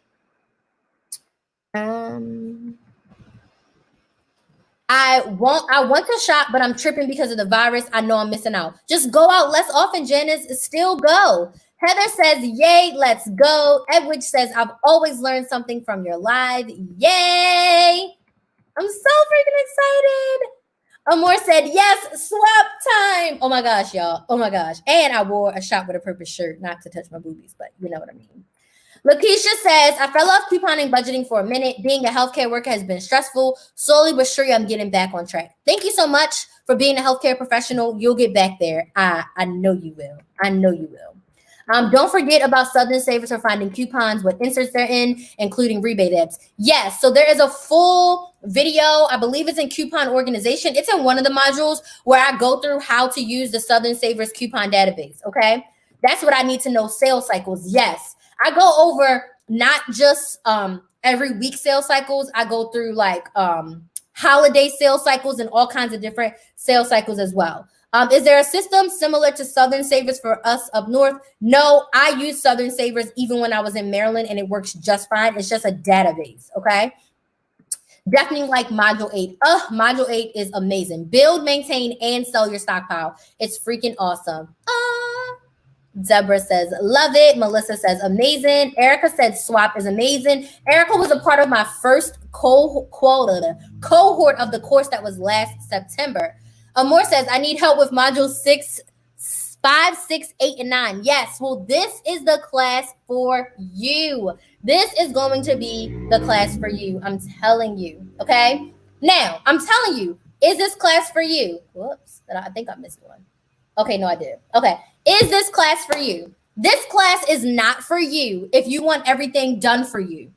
A: I want to shop, but I'm tripping because of the virus. I know I'm missing out. Just go out less often, Janice. Still go. Heather says, yay, let's go. Edwidge says, I've always learned something from your live. Yay. I'm so freaking excited. Amor said, yes, swap time. Oh my gosh, y'all. Oh my gosh. And I wore a shop with a purpose shirt, not to touch my boobies, but you know what I mean. Lakeisha says, I fell off couponing budgeting for a minute. Being a healthcare worker has been stressful. Slowly but surely, I'm getting back on track. Thank you so much for being a healthcare professional. You'll get back there. I know you will. I know you will. Don't forget about Southern Savers for finding coupons, what inserts they're in, including rebate apps. Yes, so there is a full video. I believe it's in Coupon Organization. It's in one of the modules where I go through how to use the Southern Savers coupon database. Okay, that's what I need to know. Sales cycles. Yes, I go over not just every week sales cycles. I go through like holiday sales cycles and all kinds of different sales cycles as well. Is there a system similar to Southern Savers for us up north? No, I use Southern Savers even when I was in Maryland and it works just fine. It's just a database, okay? Definitely like Module 8. Module 8 is amazing. Build, maintain, and sell your stockpile. It's freaking awesome. Deborah says, love it. Melissa says, amazing. Erica said, swap is amazing. Erica was a part of my first cohort of the course that was last September. Amor says, I need help with module 5, 6, 8, and 9. Yes, well, this is the class for you. This is going to be the class for you. I'm telling you, okay? Now, I'm telling you, is this class for you? Whoops, I think I missed one. Okay, no, I did. Okay, is this class for you? This class is not for you if you want everything done for you.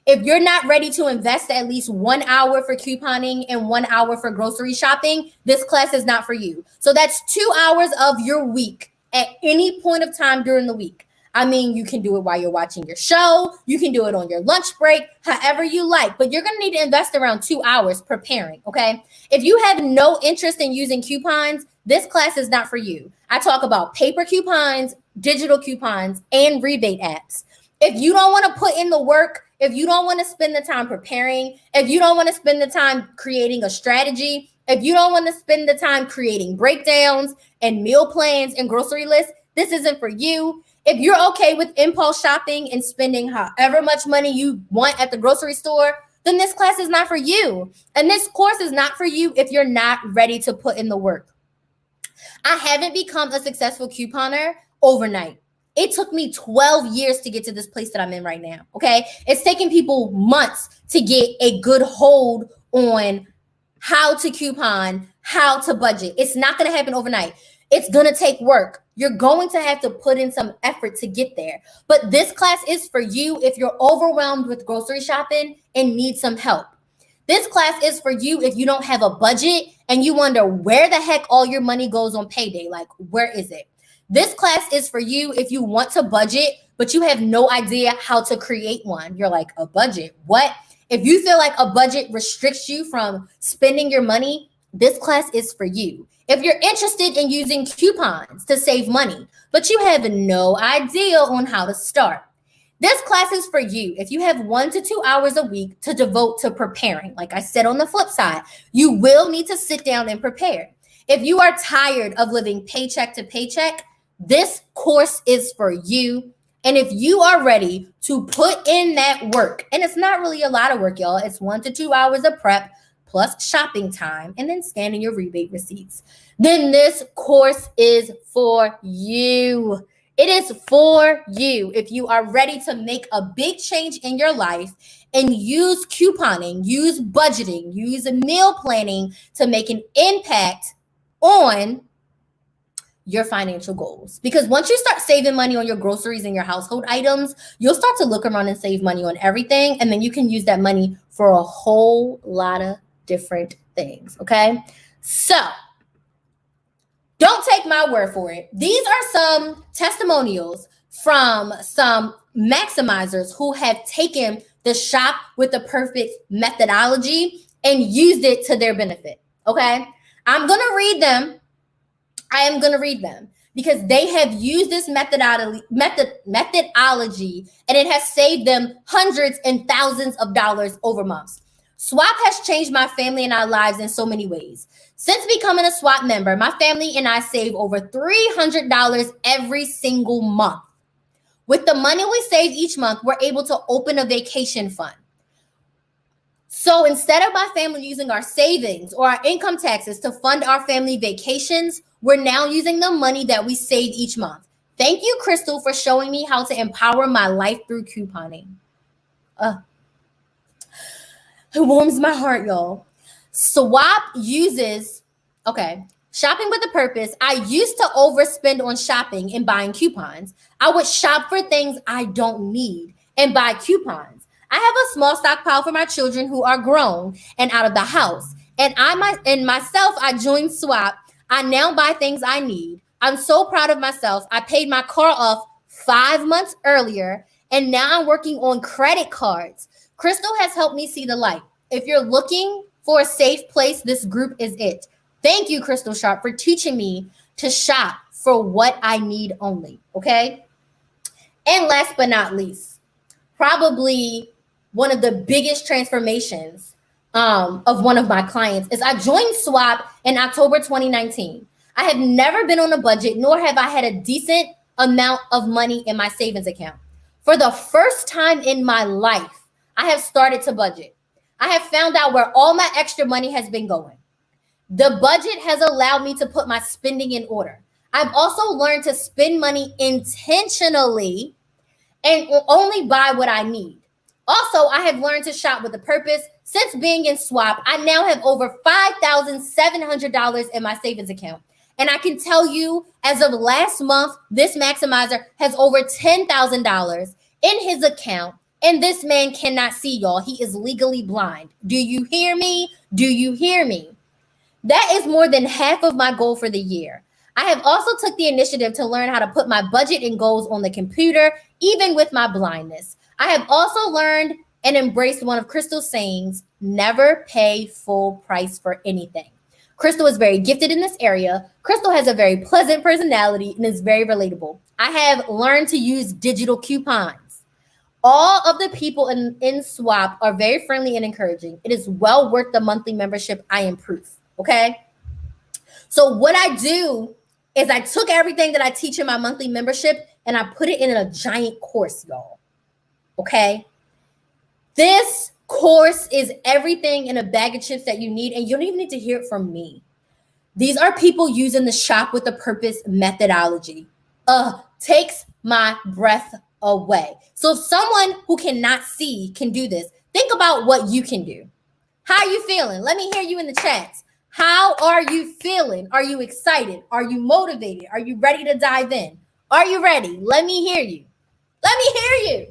A: If you're not ready to invest at least 1 hour for couponing and 1 hour for grocery shopping, this class is not for you. So that's 2 hours of your week at any point of time during the week. I mean, you can do it while you're watching your show. You can do it on your lunch break, however you like. But you're going to need to invest around 2 hours preparing, okay? If you have no interest in using coupons, this class is not for you. I talk about paper coupons, digital coupons, and rebate apps. If you don't want to put in the work, if you don't want to spend the time preparing, if you don't want to spend the time creating a strategy, if you don't want to spend the time creating breakdowns and meal plans and grocery lists, this isn't for you. If you're okay with impulse shopping and spending however much money you want at the grocery store, then this class is not for you. And this course is not for you if you're not ready to put in the work. I haven't become a successful couponer overnight. It took me 12 years to get to this place that I'm in right now, okay? It's taking people months to get a good hold on how to coupon, how to budget. It's not going to happen overnight. It's going to take work. You're going to have to put in some effort to get there. But this class is for you if you're overwhelmed with grocery shopping and need some help. This class is for you if you don't have a budget and you wonder where the heck all your money goes on payday. Like, where is it? This class is for you if you want to budget, but you have no idea how to create one. You're like, a budget? What? If you feel like a budget restricts you from spending your money, this class is for you. If you're interested in using coupons to save money, but you have no idea on how to start, this class is for you. If you have 1 to 2 hours a week to devote to preparing, like I said on the flip side, you will need to sit down and prepare. If you are tired of living paycheck to paycheck, this course is for you. And if you are ready to put in that work, and it's not really a lot of work, y'all. It's 1 to 2 hours of prep plus shopping time and then scanning your rebate receipts, then this course is for you. It is for you if you are ready to make a big change in your life and use couponing, use budgeting, use meal planning to make an impact on your financial goals. Because once you start saving money on your groceries and your household items, you'll start to look around and save money on everything. And then you can use that money for a whole lot of different things. Okay. So don't take my word for it. These are some testimonials from some maximizers who have taken the shop with the perfect methodology and used it to their benefit. Okay. I'm going to read them. I am going to read them because they have used this methodology and it has saved them hundreds and thousands of dollars over months. Swap has changed my family and our lives in so many ways. Since becoming a Swap member, my family and I save over $300 every single month. With the money we save each month, we're able to open a vacation fund. So instead of my family using our savings or our income taxes to fund our family vacations, we're now using the money that we save each month. Thank you, Crystal, for showing me how to empower my life through couponing. It warms my heart, y'all. Swap uses, okay, shopping with a purpose. I used to overspend on shopping and buying coupons. I would shop for things I don't need and buy coupons. I have a small stockpile for my children who are grown and out of the house. And myself, I joined Swap. I now buy things I need. I'm so proud of myself. I paid my car off 5 months earlier, and now I'm working on credit cards. Crystal has helped me see the light. If you're looking for a safe place, this group is it. Thank you, Crystal Sharp, for teaching me to shop for what I need only. Okay. And last but not least, probably one of the biggest transformations of one of my clients is I joined Swap in October 2019. I have never been on a budget, nor have I had a decent amount of money in my savings account. For the first time in my life, I have started to budget. I have found out where all my extra money has been going. The budget has allowed me to put my spending in order. I've also learned to spend money intentionally and only buy what I need. Also, I have learned to shop with a purpose. Since being in Swap, I now have over $5,700 in my savings account. And I can tell you, as of last month, this maximizer has over $10,000 in his account. And this man cannot see, y'all. He is legally blind. Do you hear me? Do you hear me? That is more than half of my goal for the year. I have also took the initiative to learn how to put my budget and goals on the computer, even with my blindness. I have also learned and embraced one of Crystal's sayings, never pay full price for anything. Crystal is very gifted in this area. Crystal has a very pleasant personality and is very relatable. I have learned to use digital coupons. All of the people in Swap are very friendly and encouraging. It is well worth the monthly membership. I am proof. Okay. So what I do is I took everything that I teach in my monthly membership and I put it in a giant course, y'all. Okay. This course is everything in a bag of chips that you need, and you don't even need to hear it from me. These are people using the shop with a purpose methodology. Takes my breath away. So if someone who cannot see can do this, think about what you can do. How are you feeling? Let me hear you in the chats. How are you feeling? Are you excited? Are you motivated? Are you ready to dive in? Are you ready? Let me hear you. Let me hear you.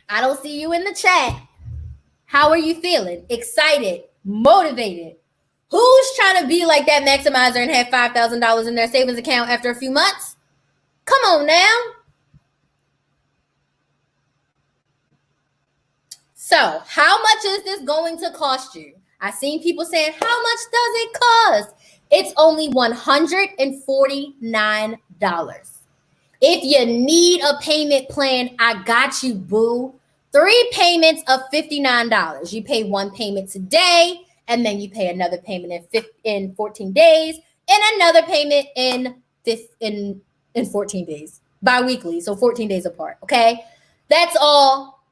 A: I don't see you in the chat. How are you feeling? Excited? Motivated? Who's trying to be like that maximizer and have $5,000 in their savings account after a few months? Come on now. So, how much is this going to cost you? I've seen people saying, how much does it cost? It's only $149. If you need a payment plan, I got you, boo. 3 payments of $59. You pay one payment today, and then you pay another payment in 14 days, and another payment in 14 days, bi-weekly, so 14 days apart, okay? That's all.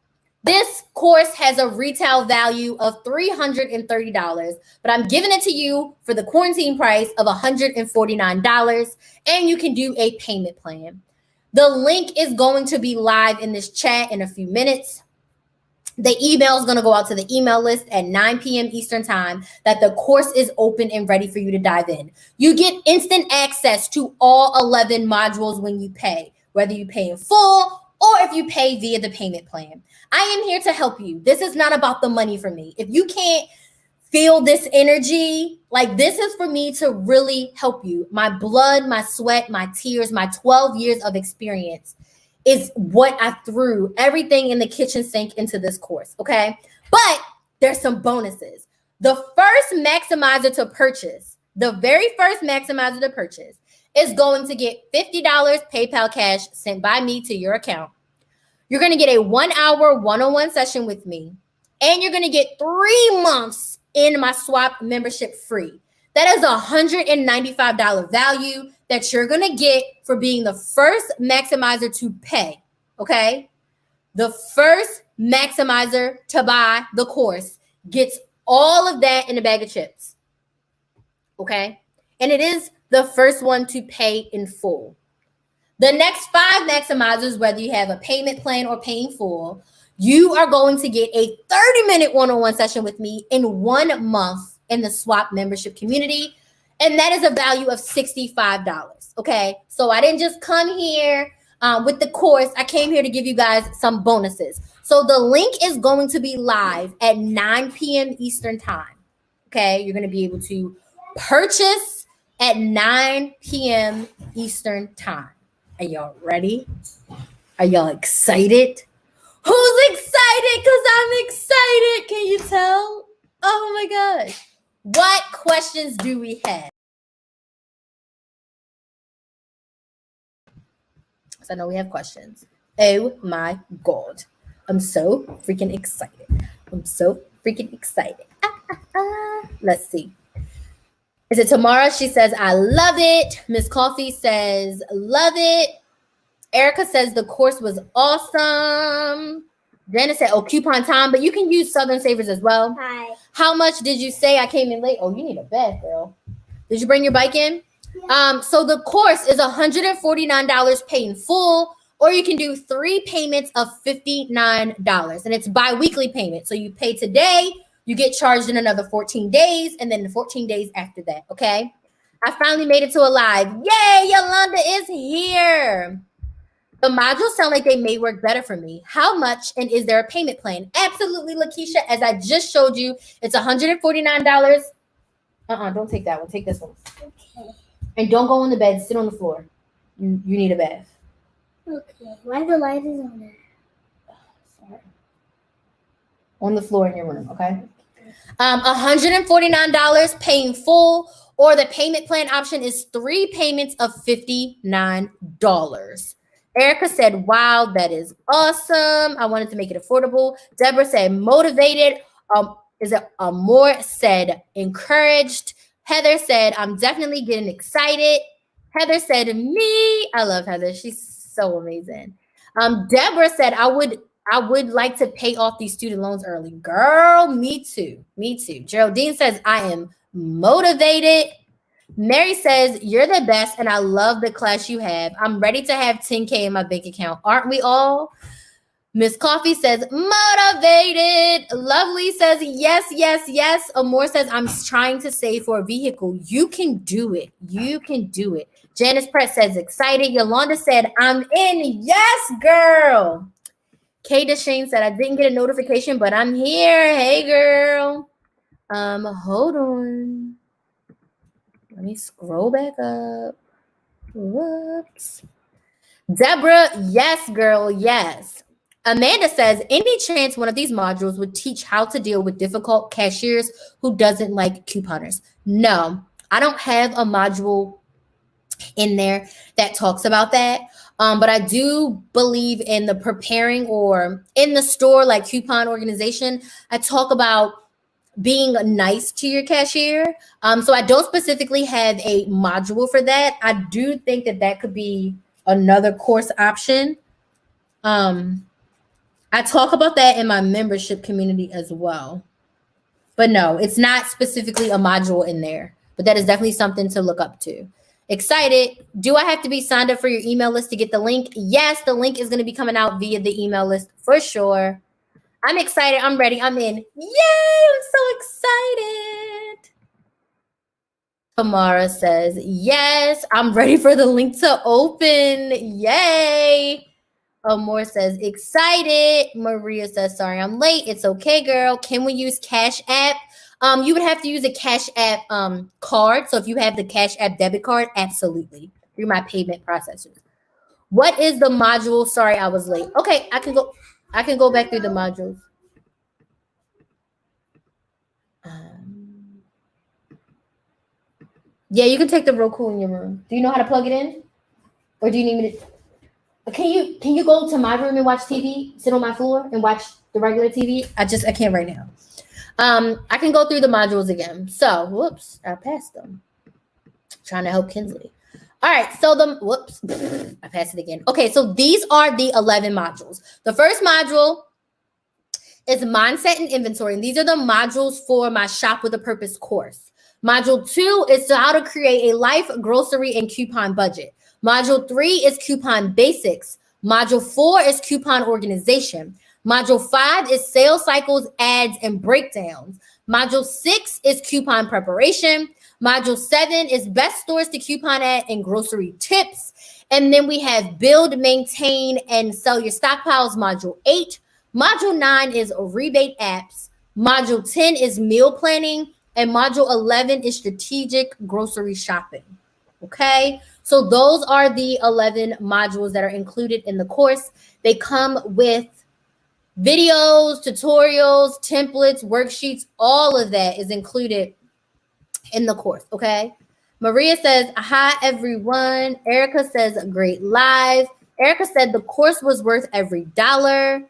A: This course has a retail value of $330, but I'm giving it to you for the quarantine price of $149, and you can do a payment plan. The link is going to be live in this chat in a few minutes. The email is going to go out to the email list at 9 p.m. Eastern time that the course is open and ready for you to dive in. You get instant access to all 11 modules when you pay, whether you pay in full or if you pay via the payment plan. I am here to help you. This is not about the money for me. If you can't feel this energy, like this is for me to really help you. My blood, my sweat, my tears, my 12 years of experience is what I threw everything in the kitchen sink into this course, okay? But there's some bonuses. The first maximizer to purchase, the very first maximizer to purchase is going to get $50 PayPal cash sent by me to your account. You're going to get a 1-hour one-on-one session with me, and you're going to get 3 months in my Swap membership free. That is $195 value that you're going to get for being the first maximizer to pay. Okay. The first maximizer to buy the course gets all of that in a bag of chips. Okay. And it is the first one to pay in full. The next 5 maximizers, whether you have a payment plan or paying full, you are going to get a 30-minute one-on-one session with me in 1 month in the Swap membership community. And that is a value of $65. Okay. So I didn't just come here with the course. I came here to give you guys some bonuses. So the link is going to be live at 9 p.m. Eastern time. Okay. You're going to be able to purchase at 9 p.m. Eastern time. Are y'all ready? Are y'all excited? Who's excited? Because I'm excited. Can you tell? Oh my gosh. What questions do we have? So I know we have questions. Oh my God. I'm so freaking excited. Let's see. Is it Tamara? She says, I love it. Miss Coffee says, love it. Erica says the course was awesome. Janice said, oh, coupon time, but you can use Southern Savers as well.
B: Hi.
A: How much did you say I came in late? Oh, you need a bath, girl. Did you bring your bike in? Yeah. So the course is $149 paid in full, or you can do 3 payments of $59, and it's bi-weekly payment. So you pay today, you get charged in another 14 days, and then the 14 days after that, okay? I finally made it to a live. Yay, Yolanda is here. The modules sound like they may work better for me. How much, and is there a payment plan? Absolutely, Lakeisha. As I just showed you, it's $149. Don't take that one. Take this one.
B: Okay.
A: And don't go on the bed. Sit on the floor. You need a bath.
B: Okay. Why the light is on there?
A: Sorry. On the floor in your room, okay? $149 paying full, or the payment plan option is 3 payments of $59. Erica said, wow, that is awesome. I wanted to make it affordable. Deborah said, motivated. Amor said, encouraged. Heather said, I'm definitely getting excited. Heather said, me. I love Heather. She's so amazing. Deborah said, I would like to pay off these student loans early. Girl, me too. Geraldine says, I am motivated. Mary says, you're the best, and I love the class you have. I'm ready to have 10K in my bank account. Aren't we all? Miss Coffee says, motivated. Lovely says, yes. Amor says, I'm trying to save for a vehicle. You can do it. Janice Pratt says, excited. Yolanda said, I'm in. Yes, girl. Kay Deshane said, I didn't get a notification, but I'm here. Hey, girl. Hold on. Let me scroll back up. Whoops. Deborah, yes, girl, yes. Amanda says, any chance one of these modules would teach how to deal with difficult cashiers who doesn't like couponers? No, I don't have a module in there that talks about that. But I do believe in the preparing, or in the store, like coupon organization, I talk about being nice to your cashier. So I don't specifically have a module for that. I do think that could be another course option. I talk about that in my membership community as well. But no, it's not specifically a module in there. But that is definitely something to look up to. Excited. Do I have to be signed up for your email list to get the link? Yes, the link is going to be coming out via the email list for sure. I'm excited. I'm ready. I'm in. Yay! I'm so excited. Tamara says, yes, I'm ready for the link to open. Yay! Amor says, excited. Maria says, sorry, I'm late. It's okay, girl. Can we use Cash App? You would have to use a Cash App card. So if you have the Cash App debit card, absolutely. Through my payment processors. What is the module? Sorry, I was late. Okay, I can go back through the modules. Yeah, you can take the Roku in your room. Do you know how to plug it in? Or do you need me to? Can you go to my room and watch TV? Sit on my floor and watch the regular TV? I can't right now. I can go through the modules again. So, whoops, I passed them. Trying to help Kinsley. All right, so I passed it again. Okay, so these are the 11 modules. The first module is mindset and inventory, and these are the modules for my Shop with a Purpose course. Module 2 is how to create a life, grocery, and coupon budget. Module 3 is coupon basics. Module 4 is coupon organization. Module 5 is sales cycles, ads, and breakdowns. Module 6 is coupon preparation. Module 7 is best stores to coupon at and grocery tips. And then we have build, maintain, and sell your stockpiles. Module 8. Module 9 is rebate apps. Module 10 is meal planning. And module 11 is strategic grocery shopping. Okay, so those are the 11 modules that are included in the course. They come with videos, tutorials, templates, worksheets, all of that is included in the course, okay? Maria says, hi, everyone. Erica says, great live. Erica said the course was worth every dollar.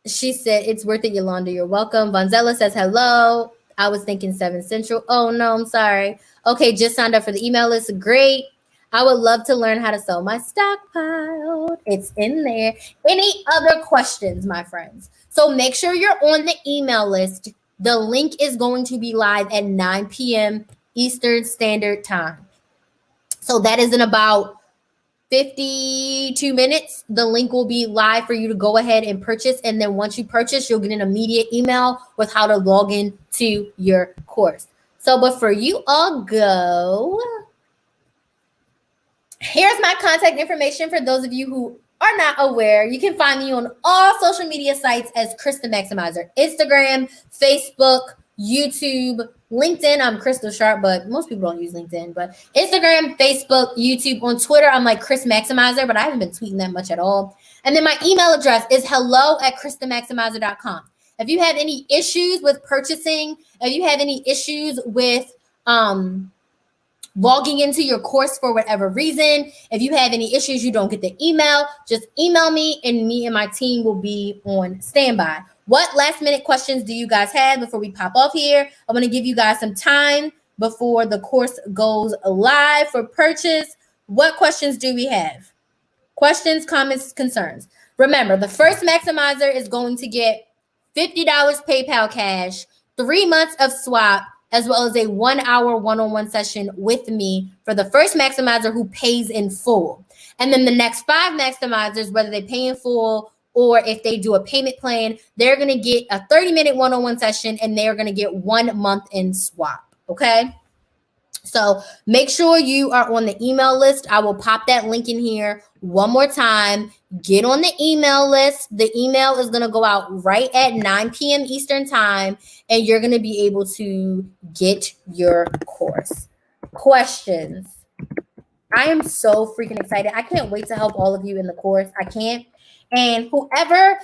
A: She said, it's worth it, Yolanda. You're welcome. Vanzella says, hello. I was thinking 7 Central. Oh, no, I'm sorry. Okay, just signed up for the email list. Great. I would love to learn how to sell my stockpile. It's in there. Any other questions, my friends? So make sure you're on the email list. The link is going to be live at 9 p.m. Eastern Standard Time. So that is in about 52 minutes. The link will be live for you to go ahead and purchase. And then once you purchase, you'll get an immediate email with how to log in to your course. So before you all go, here's my contact information for those of you who are not aware. You can find me on all social media sites as Krys the Maximizer. Instagram, Facebook, YouTube, LinkedIn. I'm Crystal Sharp, but most people don't use LinkedIn. But Instagram, Facebook, YouTube. On Twitter, I'm like Krys Maximizer, but I haven't been tweeting that much at all. And then my email address is hello@krysthemaximizer.com. If you have any issues with purchasing, if you have any issues with logging into your course for whatever reason, if you have any issues, you don't get the email, just email me and me and my team will be on standby. What last minute questions do you guys have before we pop off here? I'm going to give you guys some time before the course goes live for purchase. What questions do we have? Questions, comments, concerns. Remember, the first maximizer is going to get $50 PayPal cash, 3 months of swap, as well as a 1 hour one-on-one session with me for the first maximizer who pays in full. And then the next 5 maximizers, whether they pay in full or if they do a payment plan, they're going to get a 30-minute one-on-one session and they're going to get 1 month in swap. Okay. So make sure you are on the email list. I will pop that link in here one more time. Get on the email list. The email is going to go out right at 9 p.m. Eastern time, and you're going to be able to get your course. Questions? I am so freaking excited. I can't wait to help all of you in the course. I can't. And whoever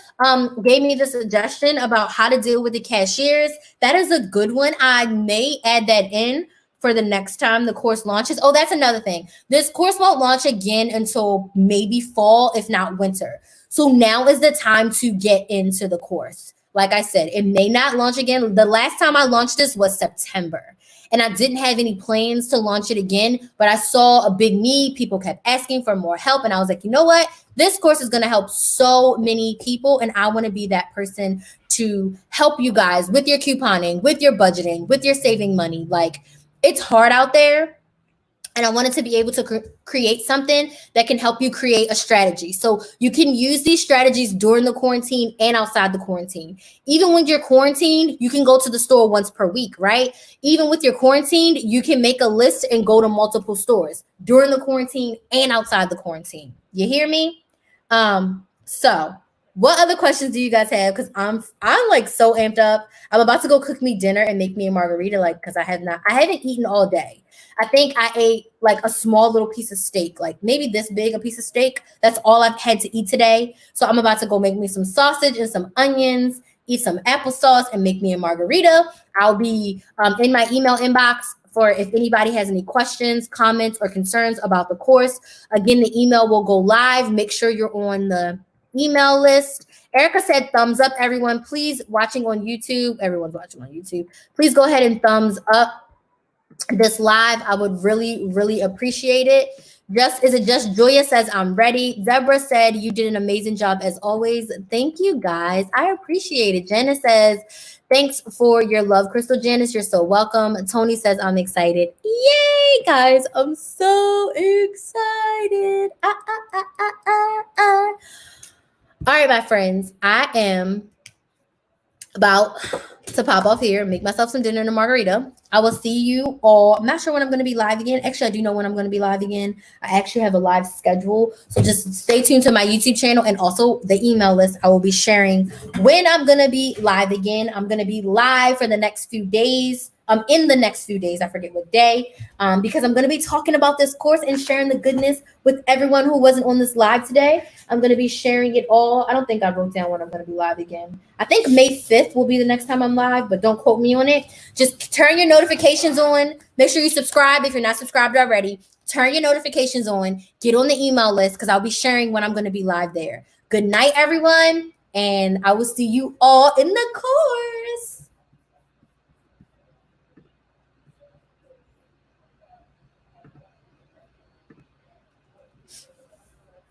A: gave me the suggestion about how to deal with the cashiers, that is a good one. I may add that in for the next time the course launches. Oh, that's another thing. This course won't launch again until maybe fall, if not winter. So now is the time to get into the course. Like I said, it may not launch again. The last time I launched this was September. And I didn't have any plans to launch it again, but I saw a big need. People kept asking for more help. And I was like, you know what? This course is going to help so many people. And I want to be that person to help you guys with your couponing, with your budgeting, with your saving money. Like, it's hard out there. And I wanted to be able to create something that can help you create a strategy. So you can use these strategies during the quarantine and outside the quarantine. Even when you're quarantined, you can go to the store once per week, right? Even with your quarantine, you can make a list and go to multiple stores during the quarantine and outside the quarantine. You hear me? So what other questions do you guys have? Because I'm like so amped up. I'm about to go cook me dinner and make me a margarita, like, because I haven't eaten all day. I think I ate like a small little piece of steak, like maybe this big a piece of steak. That's all I've had to eat today. So I'm about to go make me some sausage and some onions, eat some applesauce, and make me a margarita. I'll be in my email inbox for if anybody has any questions, comments, or concerns about the course. Again, the email will go live. Make sure you're on the email list. Erica said thumbs up, everyone. Please, watching on YouTube, everyone's watching on YouTube. Please go ahead and thumbs up this live. I would really, really appreciate it. Just Joya says I'm ready. Deborah said you did an amazing job as always. Thank you guys. I appreciate it. Janice says thanks for your love, Crystal. Janice, you're so welcome. Tony says I'm excited. Yay, guys! I'm so excited. All right, my friends. I am about to pop off here, make myself some dinner and a margarita. I will see you all. I'm not sure when I'm going to be live again. Actually, I do know when I'm going to be live again. I actually have a live schedule. So just stay tuned to my YouTube channel and also the email list. I will be sharing when I'm going to be live again. I'm going to be live for the next few days. In the next few days, I forget what day, because I'm going to be talking about this course and sharing the goodness with everyone who wasn't on this live today. I'm going to be sharing it all. I don't think I wrote down when I'm going to be live again. I think May 5th will be the next time I'm live, but don't quote me on it. Just turn your notifications on. Make sure you subscribe if you're not subscribed already. Turn your notifications on. Get on the email list because I'll be sharing when I'm going to be live there. Good night, everyone, and I will see you all in the course.